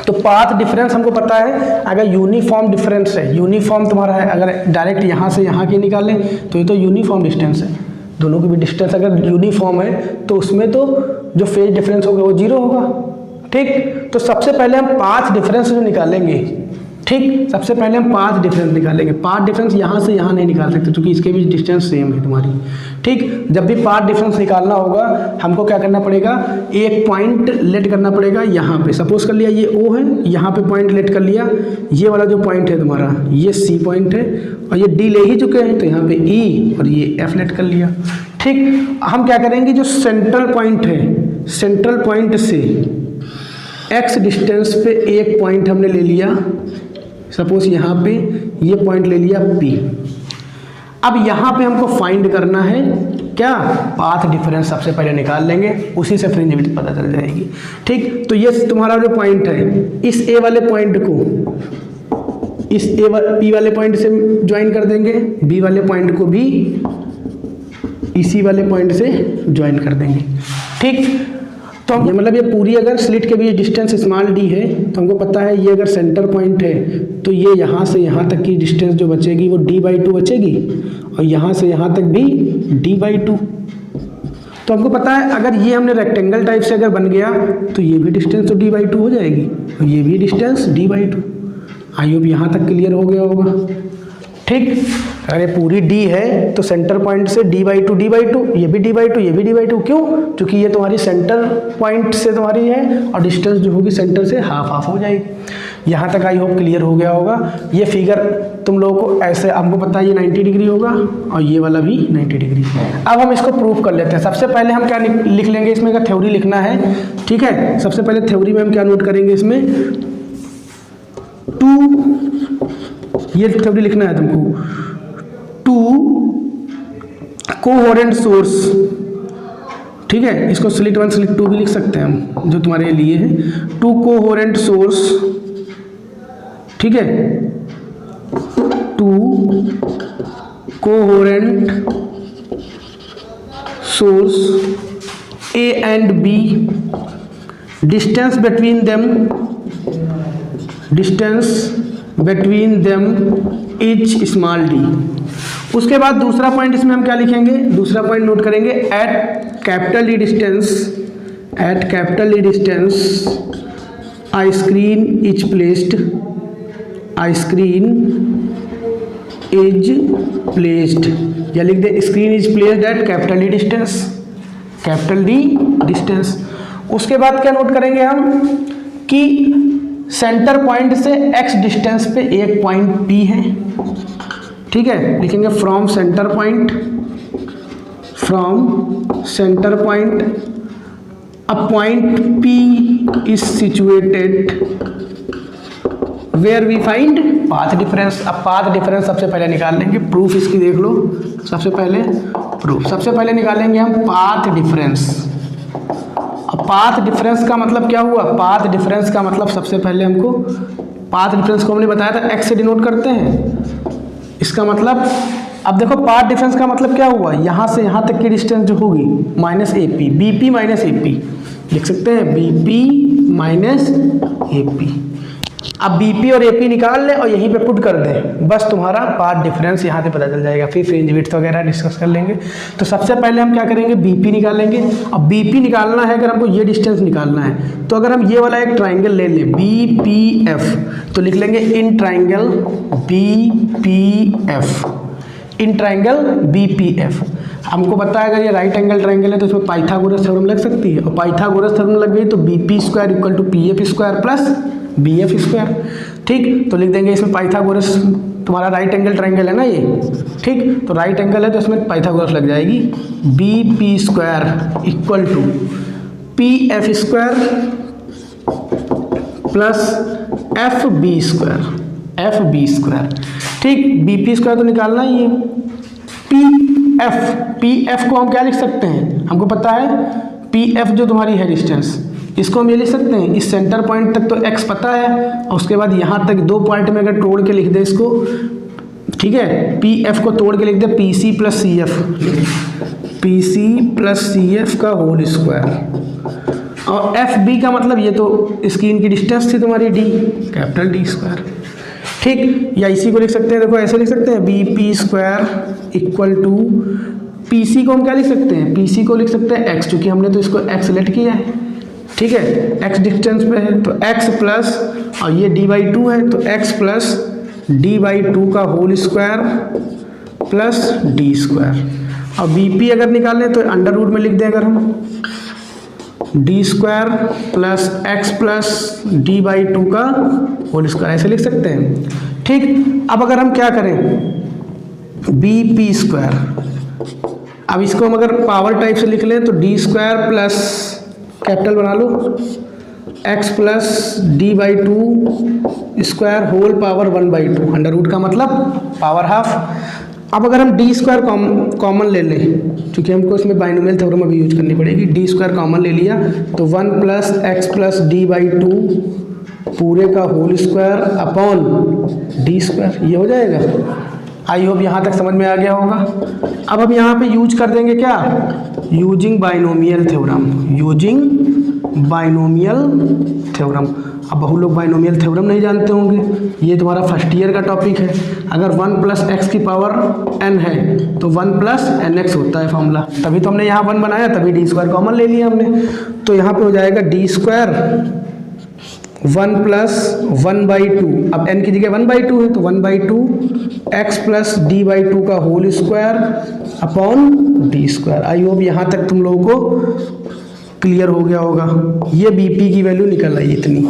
तो पाथ डिफरेंस हमको पता है, अगर यूनिफॉर्म डिफरेंस है, यूनिफॉर्म तुम्हारा है, अगर डायरेक्ट यहाँ से यहाँ की निकालें तो ये तो यूनिफॉर्म डिस्टेंस है। दोनों की भी डिस्टेंस अगर यूनिफॉर्म है तो उसमें तो जो फेज डिफरेंस होगा वो जीरो होगा। ठीक, तो सबसे पहले हम पाथ डिफरेंस जो निकालेंगे, ठीक, सबसे पहले हम पाथ डिफरेंस निकालेंगे। पाथ डिफरेंस यहाँ से यहाँ नहीं निकाल सकते क्योंकि इसके बीच डिस्टेंस सेम है तुम्हारी। ठीक, जब भी पाथ डिफरेंस निकालना होगा हमको क्या करना पड़ेगा, एक पॉइंट लेट करना पड़ेगा यहाँ पे। सपोज कर लिया ये ओ है, यहाँ पे पॉइंट लेट कर लिया, ये वाला जो पॉइंट है तुम्हारा ये सी पॉइंट है, और ये डी ले ही चुके हैं तो यहाँ पे ई और ये एफ लेट कर लिया। ठीक, हम क्या करेंगे, जो सेंट्रल पॉइंट है, सेंट्रल पॉइंट से एक्स डिस्टेंस पे एक पॉइंट हमने ले लिया, सपोज यहाँ पे ये पॉइंट ले लिया P। अब यहाँ पे हमको फाइंड करना है क्या, पाथ डिफरेंस सबसे पहले निकाल लेंगे, उसी से फ्रिंज विड्थ पता चल जाएगी। ठीक, तो ये तुम्हारा जो पॉइंट है, इस A वाले पॉइंट को इस P वाले पॉइंट से ज्वाइन कर देंगे, B वाले पॉइंट को भी इसी वाले पॉइंट से ज्वाइन कर देंगे। ठीक, तो ये मतलब ये पूरी अगर स्लिट के बीच डिस्टेंस स्मॉल डी है तो हमको पता है ये अगर सेंटर पॉइंट है तो ये यहाँ से यहाँ तक की डिस्टेंस जो बचेगी वो d/2 बचेगी, और यहाँ से यहाँ तक भी d/2। तो हमको पता है अगर ये हमने रेक्टेंगल टाइप से अगर बन गया तो ये भी डिस्टेंस तो d/2 हो जाएगी, और ये भी डिस्टेंस d/2। आई होप यहाँ तक क्लियर हो गया होगा। ठीक, अगर ये पूरी D है तो सेंटर पॉइंट से d/2 ये भी d/2 ये भी d/2, क्यों, क्योंकि ये तुम्हारी सेंटर पॉइंट से तुम्हारी है और डिस्टेंस जो होगी सेंटर से हाफ हाफ हो जाएगी। यहाँ तक आई होप क्लियर हो गया होगा। ये फिगर तुम लोगों को ऐसे, हमको पता है ये 90 डिग्री होगा और ये वाला भी 90 डिग्री। अब हम इसको प्रूफ कर लेते हैं। सबसे पहले हम क्या लिख लेंगे, इसमें का थ्योरी लिखना है। ठीक है, सबसे पहले थ्योरी में हम क्या नोट करेंगे, इसमें ये थ्योरी लिखना है तुमको, टू कोहेरेंट सोर्स। ठीक है, इसको स्लिट 1 स्लिट 2 भी लिख सकते हैं हम, जो तुम्हारे लिए है। टू कोहेरेंट सोर्स, ठीक है, to coherent source A and B, distance between them is small d। उसके बाद दूसरा पॉइंट इसमें हम क्या लिखेंगे, दूसरा पॉइंट नोट करेंगे, at capital D distance I screen is placed या लिख दे screen is placed at capital D distance. उसके बाद क्या नोट करेंगे हम कि सेंटर पॉइंट से x डिस्टेंस पे एक पॉइंट P है। ठीक है, लिखेंगे from centre point a point P is situated where we find path difference. अब पाथ डिफरेंस सबसे पहले निकाल लेंगे, प्रूफ इसकी देख लो। सबसे पहले निकालेंगे हम पाथ डिफरेंस। अब पाथ डिफरेंस का मतलब क्या हुआ, पाथ डिफरेंस का मतलब सबसे पहले हमको पाथ डिफरेंस को हमने बताया था x से डिनोट करते हैं। इसका मतलब अब देखो पाथ डिफरेंस का मतलब क्या हुआ, यहाँ से यहाँ तक की डिस्टेंस जो होगी minus A P, B P minus A P लिख सकते हैं, B P minus A P. अब बीपी और एपी निकाल लें और यहीं पे पुट कर दें, बस तुम्हारा पाथ डिफरेंस यहाँ से पता चल जाएगा। फिर फ्रिंज विड्थ वगैरह डिस्कस कर लेंगे। तो सबसे पहले हम क्या करेंगे, बीपी निकालेंगे। अब बीपी निकालना है, अगर हमको ये डिस्टेंस निकालना है तो अगर हम ये वाला एक ट्राइंगल ले लें बी पी एफ, तो लिख लेंगे in triangle B P F, in triangle B P F. हमको पता है अगर ये राइट एंगल ट्राइंगल है तो इसमें पाइथागोरस थ्योरम लग सकती है, और पाइथागोरस थ्योरम लग गई तो B P square equal to P F square plus B F square. ठीक, तो लिख देंगे इसमें पाइथागोरस, तुम्हारा राइट एंगल ट्राइंगल है ना ये, ठीक, तो राइट एंगल है तो इसमें पाइथागोरस लग जाएगी, B P square equal to P F square plus F B square, F B square. ठीक, बी पी स्क्वायर तो निकालना ही है, पी एफ को हम क्या लिख सकते हैं, हमको पता है पी एफ जो तुम्हारी है डिस्टेंस, इसको हम ये लिख सकते हैं, इस सेंटर पॉइंट तक तो x पता है, और उसके बाद यहाँ तक दो पॉइंट में अगर तोड़ के लिख दे इसको, ठीक है, पी एफ को तोड़ के लिख दे P C plus C F, P C plus C F का होल स्क्वायर, और एफ बी का मतलब ये तो इसकी इनकी डिस्टेंस थी तुम्हारी डी, कैपिटल डी स्क्वायर। ठीक, या इसी को लिख सकते हैं, देखो ऐसे लिख सकते हैं B P square equal to P C को हम क्या लिख सकते हैं, पी सी को लिख सकते हैं एक्स, चूँकि हमने तो इसको एक्स सेलेक्ट किया है, ठीक है, x डिस्टेंस पे है तो x प्लस, और ये d बाई टू है तो x plus d by two का whole square plus d square. और bp अगर निकालें तो अंडर रूट में लिख दें अगर हम, d square plus x plus d by two का होल स्क्वायर, ऐसे लिख सकते हैं। ठीक, अब अगर हम क्या करें bp स्क्वायर, अब इसको हम अगर पावर टाइप से लिख लें तो d स्क्वायर प्लस कैपिटल बना लो x plus D by two square whole power 1/2, under root का मतलब पावर हाफ। अब अगर हम डी स्क्वायर कॉमन ले लें, क्योंकि हमको इसमें बाइनोमियल थ्योरम अभी यूज करनी पड़ेगी, डी स्क्वायर कॉमन ले लिया तो 1 plus x plus D by two पूरे का whole square upon D square, ये हो जाएगा। आई होप यहाँ तक समझ में आ गया होगा। अब हम यहाँ पे यूज कर देंगे क्या, using binomial theorem, using binomial theorem. अब बहु लोग बाइनोमियल थ्योरम नहीं जानते होंगे, ये तुम्हारा फर्स्ट ईयर का टॉपिक है। अगर 1 प्लस एक्स की पावर n है तो 1 प्लस एन एक्स होता है फॉर्मूला, तभी तो हमने यहाँ 1 बनाया, तभी डी स्क्वायर कॉमन ले लिया हमने। तो यहाँ पे हो जाएगा डी स्क्वायर 1 प्लस 1/2, अब n की जगह 1/2 है तो 1/2 x plus D by two का whole square upon D square. I hope यहाँ तक तुम लोगों को क्लियर हो गया होगा। ये बीपी की वैल्यू निकल आई इतनी,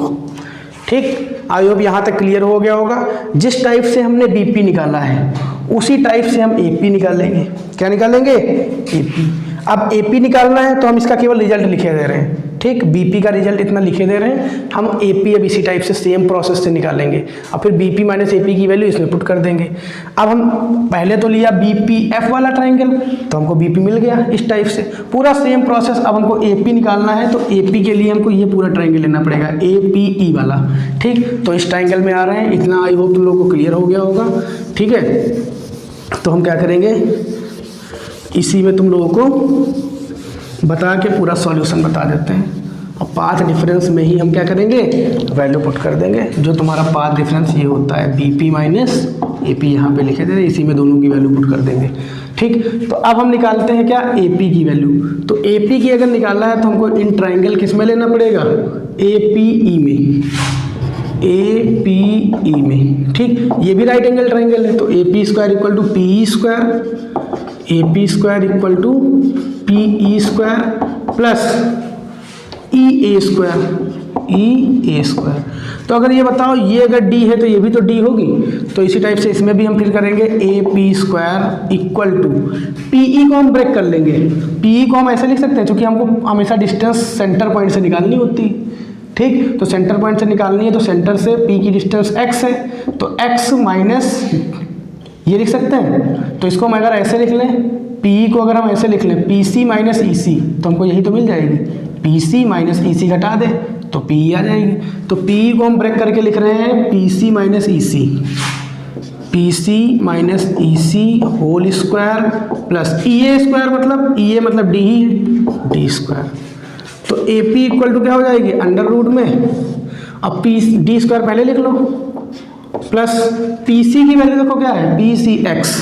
ठीक, आई होप यहाँ तक क्लियर हो गया होगा। जिस टाइप से हमने बीपी निकाला है उसी टाइप से हम एपी निकालेंगे। क्या निकालेंगे, एपी। अब एपी निकालना है तो हम इसका केवल रिजल्ट लिखे दे रहे हैं, ठीक, बीपी का रिजल्ट इतना लिखे दे रहे हैं, हम एपी अब इसी टाइप से सेम प्रोसेस से निकालेंगे, और फिर बीपी माइनस एपी की वैल्यू इसमें पुट कर देंगे। अब हम पहले तो लिया बीपी एफ वाला ट्राइंगल तो हमको बीपी मिल गया इस टाइप से, पूरा सेम प्रोसेस। अब हमको एपी निकालना है तो एपी के लिए हमको ये पूरा ट्राइंगल लेना पड़ेगा, एपीई वाला, ठीक। तो इस ट्राइंगल में आ रहे हैं, इतना आई होप तुम लोगों को क्लियर हो गया होगा, ठीक है। तो हम क्या करेंगे, इसी में तुम लोगों को बता के पूरा सॉल्यूशन बता देते हैं। और पाथ डिफरेंस में ही हम क्या करेंगे, वैल्यू पुट कर देंगे। जो तुम्हारा पाथ डिफरेंस ये होता है बीपी माइनस एपी, यहाँ पे लिखे दे रहे, इसी में दोनों की वैल्यू पुट कर देंगे, ठीक। तो अब हम निकालते हैं क्या, एपी की वैल्यू। तो एपी की अगर निकालना है तो हमको इन ट्राइंगल किस में लेना पड़ेगा, एपीई में, एपीई में, ठीक। ये भी राइट एंगल ट्राइंगल है तो AP square equal to PE square, AP square equal to PE square plus E A square, E A square. तो अगर ये बताओ ये अगर डी है तो ये भी तो डी होगी, तो इसी टाइप से इसमें भी हम फिर करेंगे A P square equal to PE को हम ब्रेक कर लेंगे। पीई को हम ऐसे लिख सकते हैं क्योंकि हमको हमेशा डिस्टेंस सेंटर पॉइंट से निकालनी होती, ठीक। तो सेंटर पॉइंट से निकालनी है तो सेंटर से पी की डिस्टेंस एक्स है तो एक्स माइनस ये लिख सकते हैं। तो इसको हम अगर ऐसे लिख लें, पी को अगर हम ऐसे लिख लें पी सी माइनस ई सी, तो हमको यही तो मिल जाएगी, पी सी माइनस ई सी घटा दे तो पी आ जाएगी। तो पी को हम ब्रेक करके लिख रहे हैं P C minus E C, PC minus EC whole square plus EA square, मतलब EA मतलब D ही है, D स्क्वायर। तो AP इक्वल टू क्या हो जाएगी, अंडर रूट में, अब D स्क्वायर पहले लिख लो, प्लस PC की वैल्यू देखो क्या है, BCX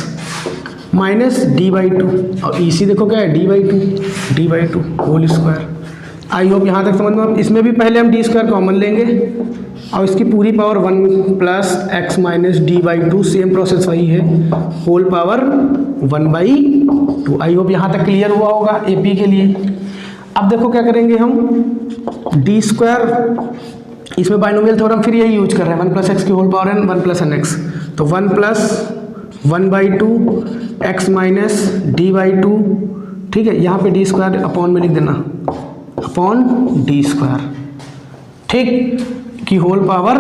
माइनस D/2, और EC देखो क्या है, D/2 whole square. I hope यहाँ तक समझ में। इसमें भी पहले हम D स्क्वायर कॉमन लेंगे और इसकी पूरी power 1 plus x minus D/2, same process वही है, होल पावर 1/2। आई होप यहाँ तक क्लियर हुआ होगा AP के लिए। अब देखो क्या करेंगे हम, D स्क्वायर, इसमें बाइनोमियल थ्योरम फिर यही यूज कर रहे हैं, 1 प्लस एक्स की whole power n 1 plus nx, तो 1 प्लस 1/2 एक्स माइनस D/2, ठीक है। यहाँ पे D स्क्वायर अपॉन में लिख देना, अपॉन D स्क्वायर, ठीक, की होल पावर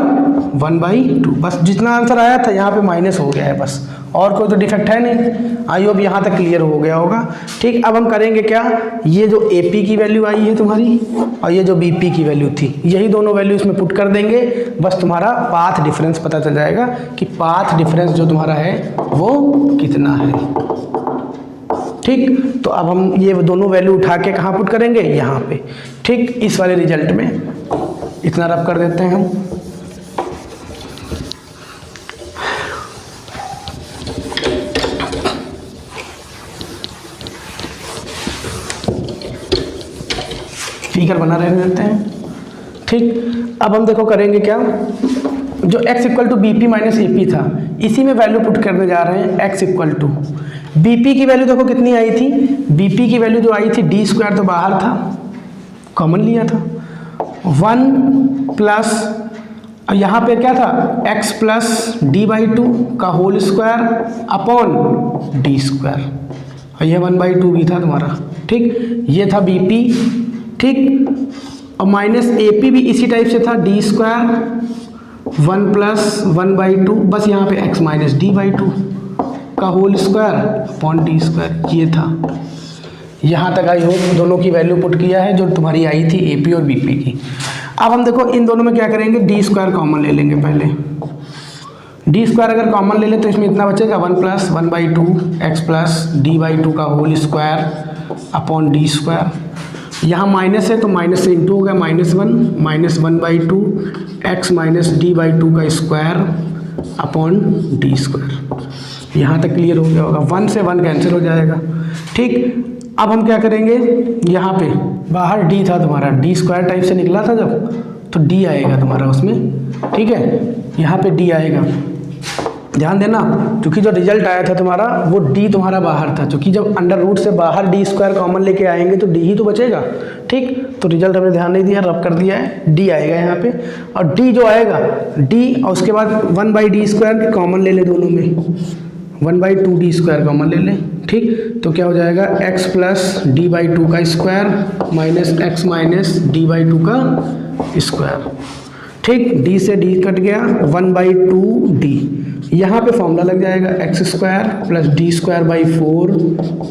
1/2। बस जितना आंसर आया था यहाँ पे माइनस हो गया है बस, और कोई तो डिफेक्ट है नहीं। आई होप यहाँ तक क्लियर हो गया होगा, ठीक। अब हम करेंगे क्या, ये जो AP की वैल्यू आई है तुम्हारी और ये जो BP की वैल्यू थी, यही दोनों वैल्यू इसमें पुट कर देंगे, बस तुम्हारा पाथ डिफरेंस पता चल जाएगा कि पाथ डिफरेंस जो तुम्हारा है वो कितना है, ठीक। तो अब हम ये दोनों वैल्यू उठा के कहाँ पुट करेंगे, यहाँ पे, ठीक। इस वाले रिजल्ट में इतना रब कर देते हैं हम। फिगर बना रहे देते हैं, ठीक। अब हम देखो करेंगे क्या, जो x equal to BP minus AP था, इसी में वैल्यू पुट करने जा रहे हैं। x इक्वल टू BP की वैल्यू देखो कितनी आई थी, BP की वैल्यू जो आई थी, D स्क्वायर तो बाहर था, कॉमन लिया था, 1 प्लस, यहाँ पे क्या था, x प्लस D/2 का whole square upon D square, और यह 1/2 भी था तुम्हारा, ठीक। ये था BP, ठीक, और माइनस AP भी इसी टाइप से था, D स्क्वायर 1 प्लस 1/2, बस यहाँ पे x माइनस D/2 का whole square upon D square, ये था। यहाँ तक आई होप दोनों की वैल्यू पुट किया है जो तुम्हारी आई थी AP और BP की। अब हम देखो इन दोनों में क्या करेंगे, D स्क्वायर कॉमन ले लेंगे पहले। D स्क्वायर अगर कॉमन ले ले तो इसमें इतना बचेगा, 1 प्लस 1/2 एक्स प्लस D/2 का whole square upon D square. यहाँ माइनस है तो माइनस से इंटू हो गया, -1 माइनस 1/2 एक्स माइनस D/2 का स्क्वायर अपॉन D स्क्वायर। यहाँ तक क्लियर हो गया होगा, 1 से 1 कैंसिल हो जाएगा, ठीक। अब हम क्या करेंगे, यहाँ पे बाहर D था तुम्हारा, D स्क्वायर टाइप से निकला था जब, तो D आएगा तुम्हारा उसमें, ठीक है। यहाँ पे D आएगा, ध्यान देना, क्योंकि जो रिजल्ट आया था तुम्हारा वो D तुम्हारा बाहर था, क्योंकि जब अंडर रूट से बाहर D स्क्वायर कॉमन लेके आएंगे तो D ही तो बचेगा, ठीक। तो रिजल्ट हमने ध्यान नहीं दिया, रब कर दिया है, D आएगा यहाँ पे, और D जो आएगा D, और उसके बाद 1/D स्क्वायर कॉमन ले ले दोनों में, 1/2D स्क्वायर कॉमन ले ले, ठीक। तो क्या हो जाएगा, x प्लस D/2 का square minus x minus D/2 का स्क्वायर, ठीक। D से D कट गया, 1/2D, यहाँ पे फॉर्मूला लग जाएगा, x square plus D square by 4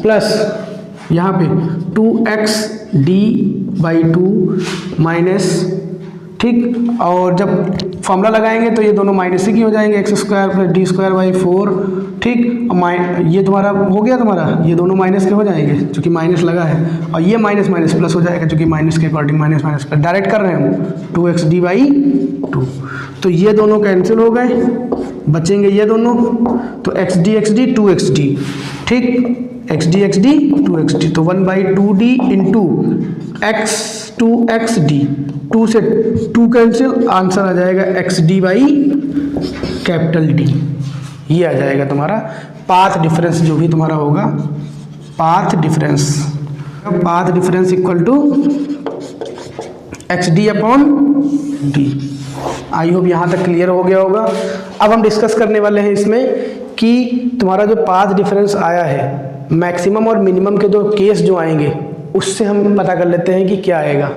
plus यहाँ पे 2x D/2 माइनस, ठीक। और जब फॉर्मूला लगाएंगे तो ये दोनों माइनस ही की हो जाएंगे, x square plus D square by 4, ठीक। ये तुम्हारा हो गया, तुम्हारा ये दोनों माइनस के हो जाएंगे क्योंकि माइनस लगा है, और ये माइनस माइनस प्लस हो जाएगा क्योंकि माइनस के according minus minus plus direct कर रहे हैं हम, 2x D/2। तो ये दोनों कैंसिल हो गए, बचेंगे ये दोनों, तो XD 2XD, ठीक, XD 2XD, तो 1/2D इंटू x 2XD, 2 से 2 कैंसिल, आंसर आ जाएगा XD बाई कैपिटल D, ये आ जाएगा तुम्हारा पाथ डिफरेंस जो भी तुम्हारा होगा, path difference equal to XD अपॉन D। आई होप यहाँ तक क्लियर हो गया होगा। अब हम डिस्कस करने वाले हैं इसमें कि तुम्हारा जो पाथ डिफरेंस आया है, मैक्सिमम और मिनिमम के जो केस जो आएंगे उससे हम पता कर लेते हैं कि क्या आएगा।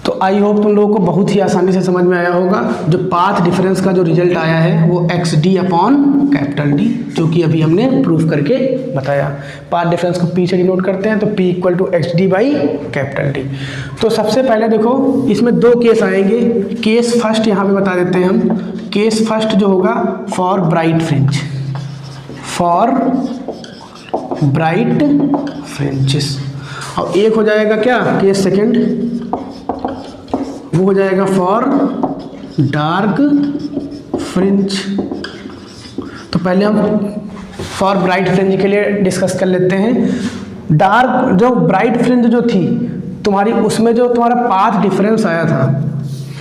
तो आई होप तुम लोगों को बहुत ही आसानी से समझ में आया होगा। जो पाथ डिफरेंस का जो रिजल्ट आया है वो XD अपॉन कैपिटल D, जो कि अभी हमने प्रूफ करके बताया। पाथ डिफरेंस को P से डिनोट करते हैं, तो P equal to XD by capital D। तो सबसे पहले देखो इसमें 2 केस आएंगे। केस फर्स्ट यहाँ पे बता देते हैं हम। केस फर्स्ट जो होगा for bright fringe, for bright fringes, और एक हो जाएगा क्या केस सेकंड, वो हो जाएगा फॉर डार्क फ्रिंज। तो पहले हम फॉर ब्राइट फ्रिंज के लिए डिस्कस कर लेते हैं। डार्क जो ब्राइट फ्रिंज जो थी तुम्हारी, उसमें जो तुम्हारा पाथ डिफरेंस आया था,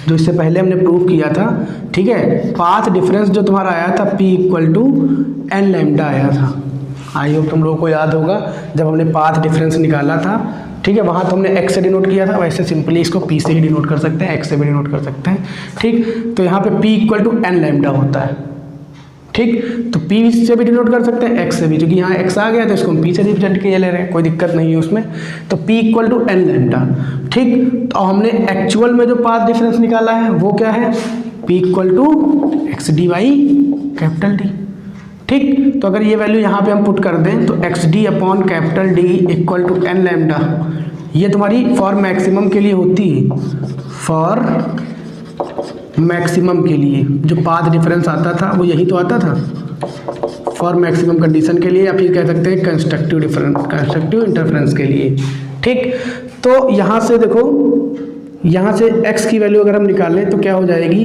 जो इससे पहले हमने प्रूव किया था, ठीक है, पाथ डिफरेंस जो तुम्हारा आया था P equal to n lambda आया था। आई होप तुम लोगों को याद होगा जब हमने पाथ डिफरेंस निकाला था, ठीक है, वहाँ तो हमने x से डिनोट किया था, वैसे सिंपली इसको P से ही डिनोट कर सकते हैं, x से भी डिनोट कर सकते हैं, ठीक। तो यहाँ पे P equal to n lambda होता है, ठीक। तो P से भी डिनोट कर सकते हैं, x से भी, क्योंकि यहाँ x आ गया तो इसको हम P से रिप्रेजेंट किए ले रहे हैं, कोई दिक्कत नहीं है उसमें। तो P equal to n lambda, ठीक। तो हमने एक्चुअल में जो पाथ डिफरेंस निकाला है वो क्या है, P equal to x d by capital D, ठीक। तो अगर ये वैल्यू यहाँ पे हम पुट कर दें तो x d upon capital D equal to n lambda, ये तुम्हारी फॉर मैक्सिमम के लिए होती है, फॉर मैक्सिमम के लिए जो पाथ डिफरेंस आता था वो यही तो आता था, फॉर मैक्सिमम कंडीशन के लिए, या फिर कह सकते हैं कंस्ट्रक्टिव इंटरफेरेंस के लिए, ठीक। तो यहाँ से देखो, यहाँ से x की वैल्यू अगर हम निकालें तो क्या हो जाएगी,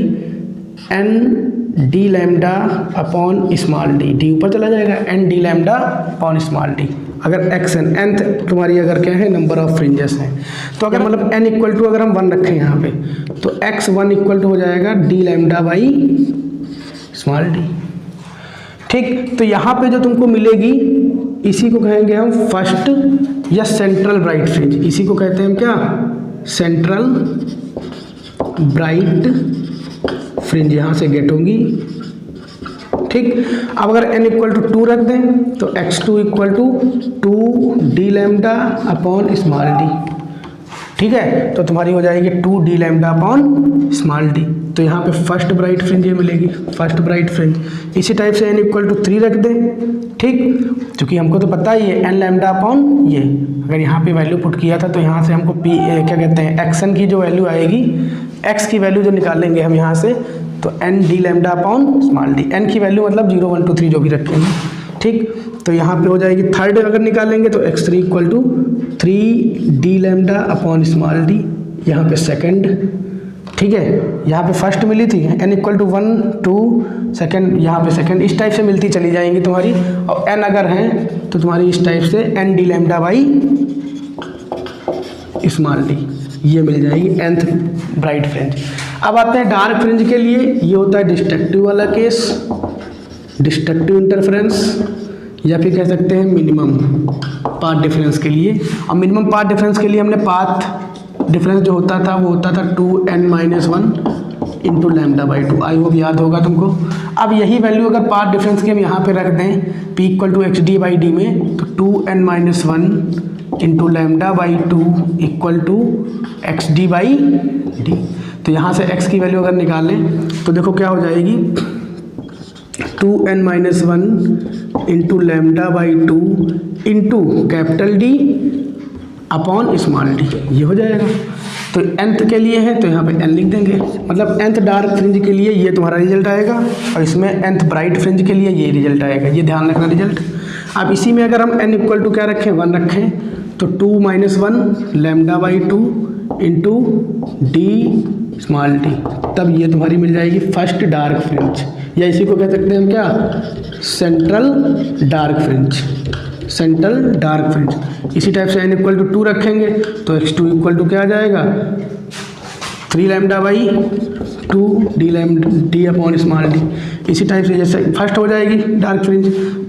n D lambda upon small d, D ऊपर चला जाएगा, n D lambda upon small d. अगर एक्स एन एंथ तुम्हारी अगर क्या है नंबर ऑफ फ्रिंजेस हैं, तो अगर मतलब एन इक्वल टू अगर हम 1 रखें यहाँ पे, तो एक्स 1 इक्वल टू हो जाएगा D lambda by small d, ठीक। तो यहाँ पे जो तुमको मिलेगी इसी को कहेंगे हम फर्स्ट या सेंट्रल ब्राइट फ्रिंज, इसी को कहते हैं हम क्या, सेंट्रल ब्राइट फ्रिंज, यहाँ से गेट होंगी, ठीक। अब अगर n इक्वल टू 2 रख दें तो x2 equal to 2 D lambda upon small d, ठीक है। तो तुम्हारी हो जाएगी 2 D lambda upon small d. तो यहाँ पे फर्स्ट ब्राइट फ्रिंज ये मिलेगी, फर्स्ट ब्राइट फ्रिंज। इसी टाइप से n इक्वल टू 3 रख दें, ठीक, क्योंकि हमको तो पता ही है एन लैम्डा अपॉन ये, अगर यहाँ पे वैल्यू पुट किया था तो यहाँ से हमको क्या कहते हैं एक्स एन की जो वैल्यू आएगी, x की वैल्यू जो निकालेंगे हम यहाँ से, तो n D lambda upon small d, n की वैल्यू मतलब 0 1 2 3 जो भी रखेंगे, ठीक। तो यहाँ पे हो जाएगी थर्ड अगर निकालेंगे तो x3 equal to 3 D lambda upon small d, यहाँ पे सेकंड, ठीक है। यहाँ पे फर्स्ट मिली थी n इक्वल टू 1 2 सेकंड, यहाँ पे सेकंड, इस टाइप से मिलती चली जाएंगी तुम्हारी। और n अगर हैं तो तुम्हारी इस टाइप से n D lambda by small d, ये मिल जाएगी nth ब्राइट फ्रिंज। अब आते हैं डार्क फ्रिंज के लिए, ये होता है डिस्ट्रक्टिव वाला केस, डिस्ट्रक्टिव इंटरफेरेंस, या फिर कह सकते हैं मिनिमम पाथ डिफरेंस के लिए। और मिनिमम पाथ डिफरेंस के लिए हमने पाथ डिफरेंस जो होता था वो होता था 2n-1 into lambda by 2, I hope याद होगा तुमको। अब यही वैल्यू अगर पाथ डिफरेंस की हम यहाँ पे रख दें p equal to x d by d में, तो 2n-1 into lambda by 2 equal to x d by d. तो यहाँ से x की वैल्यू अगर निकालें तो देखो क्या हो जाएगी, 2n-1 into lambda by 2 into capital D upon small d, ये हो जाएगा। तो nth के लिए है तो यहाँ पे n लिख देंगे, मतलब nth डार्क फ्रिंज के लिए ये तुम्हारा रिजल्ट आएगा, और इसमें nth ब्राइट फ्रिंज के लिए ये रिजल्ट आएगा, ये ध्यान रखना रिजल्ट। अब इसी में अगर हम n इक्वल टू क्या रखें, 1 रखें, तो 2-1 lambda by 2 into D small D, तब ये तुम्हारी मिल जाएगी फर्स्ट डार्क फ्रिंज, या इसी को कह सकते हैं हम क्या, central dark fringe, central dark fringe. इसी टाइप से n इक्वल टू 2 रखेंगे तो x2 इक्वल टू क्या आ जाएगा, 3 lambda by 2 D upon small d. इसी टाइप से जैसे फर्स्ट हो जाएगी dark fringe,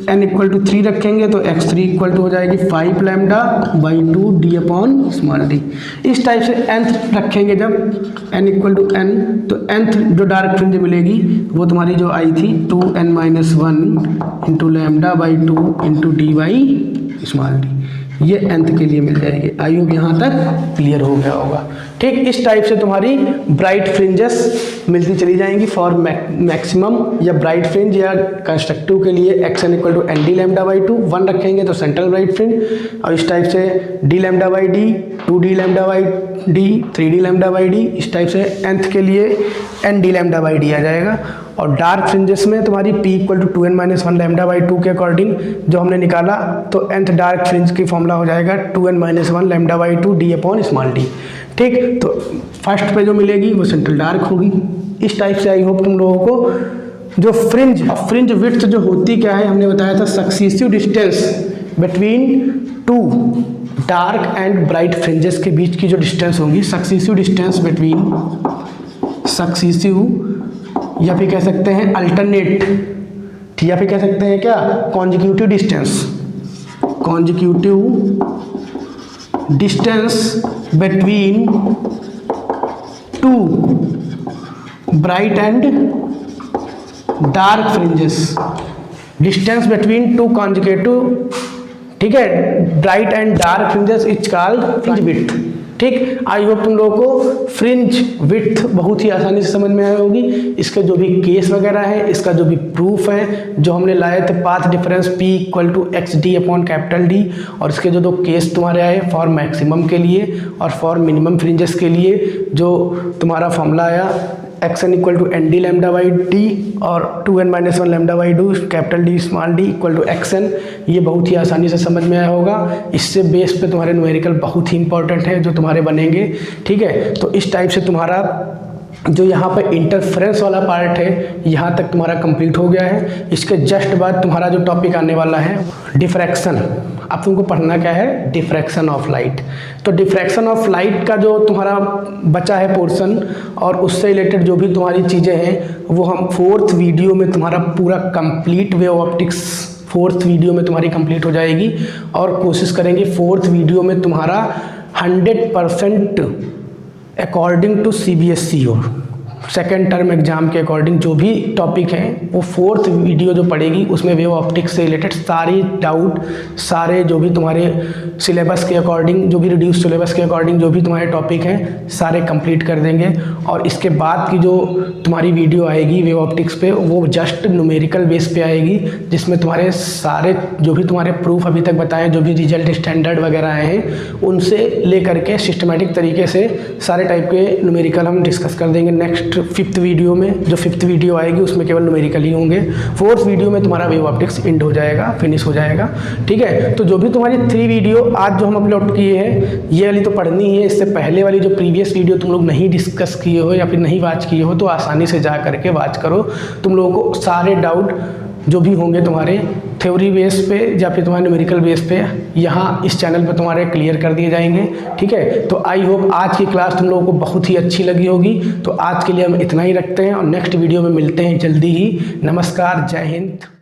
n equal to 3 रखेंगे तो x3 इक्वल टू हो जाएगी 5 lambda by 2 D upon small d. इस टाइप से nth रखेंगे जब n इक्वल टू n, तो nth जो डार्क फ्रिंज मिलेगी वो तुम्हारी जो आई थी 2n-1 into lambda by 2 into D by small d, ये nth के लिए मिल जाएगी। आई होप यहाँ तक क्लियर हो गया होगा। ठीक, इस टाइप से तुम्हारी ब्राइट फ्रिंजेस मिलती चली जाएंगी फॉर मैक्सिमम या ब्राइट फ्रिंज या कंस्ट्रक्टिव के लिए x n equal to n D lambda by 2, 1 रखेंगे तो सेंट्रल ब्राइट फ्रिंज, और इस टाइप से D lambda by D, 2 D lambda by D, 3 D lambda by D, इस टाइप से nth के लिए N D lambda by D आ जाएगा। और डार्क फ्रिंजेस में तुम्हारी p equal to 2n-1 lambda by 2 के अकॉर्डिंग जो हमने निकाला, तो nth डार्क फ्रिंज की फॉर्मूला हो जाएगा 2n-1 lambda by 2 d upon small d। ठीक, तो फर्स्ट पे जो मिलेगी वो सेंट्रल डार्क होगी। इस टाइप से आई होप तुम लोगों को जो फ्रिंज विड्थ जो होती क्या है, हमने बताया था successive distance between 2 dark and bright fringes के बीच की जो डिस्टेंस होगी, सक्सीसिव डिस्टेंस बिटवीन सक्सीसिव, या फिर कह सकते हैं अल्टरनेट, या फिर कह सकते हैं क्या consecutive distance, consecutive distance between 2 bright and dark fringes, distance between 2 consecutive, ठीक है, bright and dark fringes is called fringe width. ठीक, आई होप तुम लोगों को फ्रिंज विड्थ बहुत ही आसानी से समझ में आई होगी। इसके जो भी केस वगैरह है, इसका जो भी प्रूफ है जो हमने लाए थे, path difference p equal to x d upon capital D, और इसके जो दो केस तुम्हारे आए फॉर मैक्सिमम के लिए और फॉर मिनिमम फ्रिंजेस के लिए, जो तुम्हारा फॉर्मूला आया x n equal to n D lambda by d और 2n-1 lambda by 2 capital D small d equal to x n, ये बहुत ही आसानी से समझ में आया होगा। इससे बेस पे तुम्हारे न्यूमेरिकल बहुत ही इंपॉर्टेंट है जो तुम्हारे बनेंगे। ठीक है, तो इस टाइप से तुम्हारा जो यहाँ पे इंटरफेरेंस वाला पार्ट है यहाँ तक तुम्हारा कंप्लीट हो गया है। इसके जस्ट बाद तुम्हारा जो टॉपिक आने वाला है डिफ्रैक्शन। अब तुमको पढ़ना क्या है, डिफ्रैक्शन ऑफ लाइट। तो डिफ्रैक्शन ऑफ लाइट का जो तुम्हारा बचा है पोर्शन और उससे रिलेटेड जो भी तुम्हारी चीज़ें हैं वो हम 4th वीडियो में तुम्हारा पूरा complete wave optics 4th video में तुम्हारी कंप्लीट हो जाएगी। और कोशिश करेंगे 4th वीडियो में तुम्हारा 100% अकॉर्डिंग टू CBSE और सेकेंड टर्म एग्जाम के अकॉर्डिंग जो भी टॉपिक हैं वो 4th वीडियो जो पड़ेगी उसमें वेव ऑप्टिक्स से रिलेटेड सारी डाउट, सारे जो भी तुम्हारे सिलेबस के अकॉर्डिंग, जो भी रिड्यूस सिलेबस के अकॉर्डिंग जो भी तुम्हारे टॉपिक हैं सारे कंप्लीट कर देंगे। और इसके बाद की जो तुम्हारी वीडियो आएगी वेव ऑप्टिक्स पे वो जस्ट न्यूमेरिकल बेस पे आएगी, जिसमें तुम्हारे सारे जो भी तुम्हारे प्रूफ अभी तक बताएं, जो भी रिजल्ट स्टैंडर्ड वगैरह आए हैं उनसे ले करके सिस्टमेटिक तरीके से सारे टाइप के न्यूमेरिकल हम डिस्कस कर देंगे। नेक्स्ट 5th वीडियो में, जो 5th वीडियो आएगी उसमें केवल न्यूमेरिकल ही होंगे। 4th वीडियो में तुम्हारा वेव ऑप्टिक्स एंड हो जाएगा, फिनिश हो जाएगा। ठीक है, तो जो भी तुम्हारी 3 वीडियो आज जो हम अपलोड किए हैं ये वाली तो पढ़नी ही है। इससे पहले वाली जो प्रीवियस वीडियो तुम लोग नहीं डिस्कस किए हो या फिर नहीं वॉच किए हो तो आसानी से जा करके वॉच करो। तुम लोगों को सारे डाउट जो भी होंगे तुम्हारे थ्योरी बेस पे या फिर तुम्हारे न्यूमेरिकल बेस पे यहाँ इस चैनल पे तुम्हारे क्लियर कर दिए जाएंगे। ठीक है, तो आई होप आज की क्लास तुम लोगों को बहुत ही अच्छी लगी होगी। तो आज के लिए हम इतना ही रखते हैं और नेक्स्ट वीडियो में मिलते हैं जल्दी ही। नमस्कार, जय हिंद।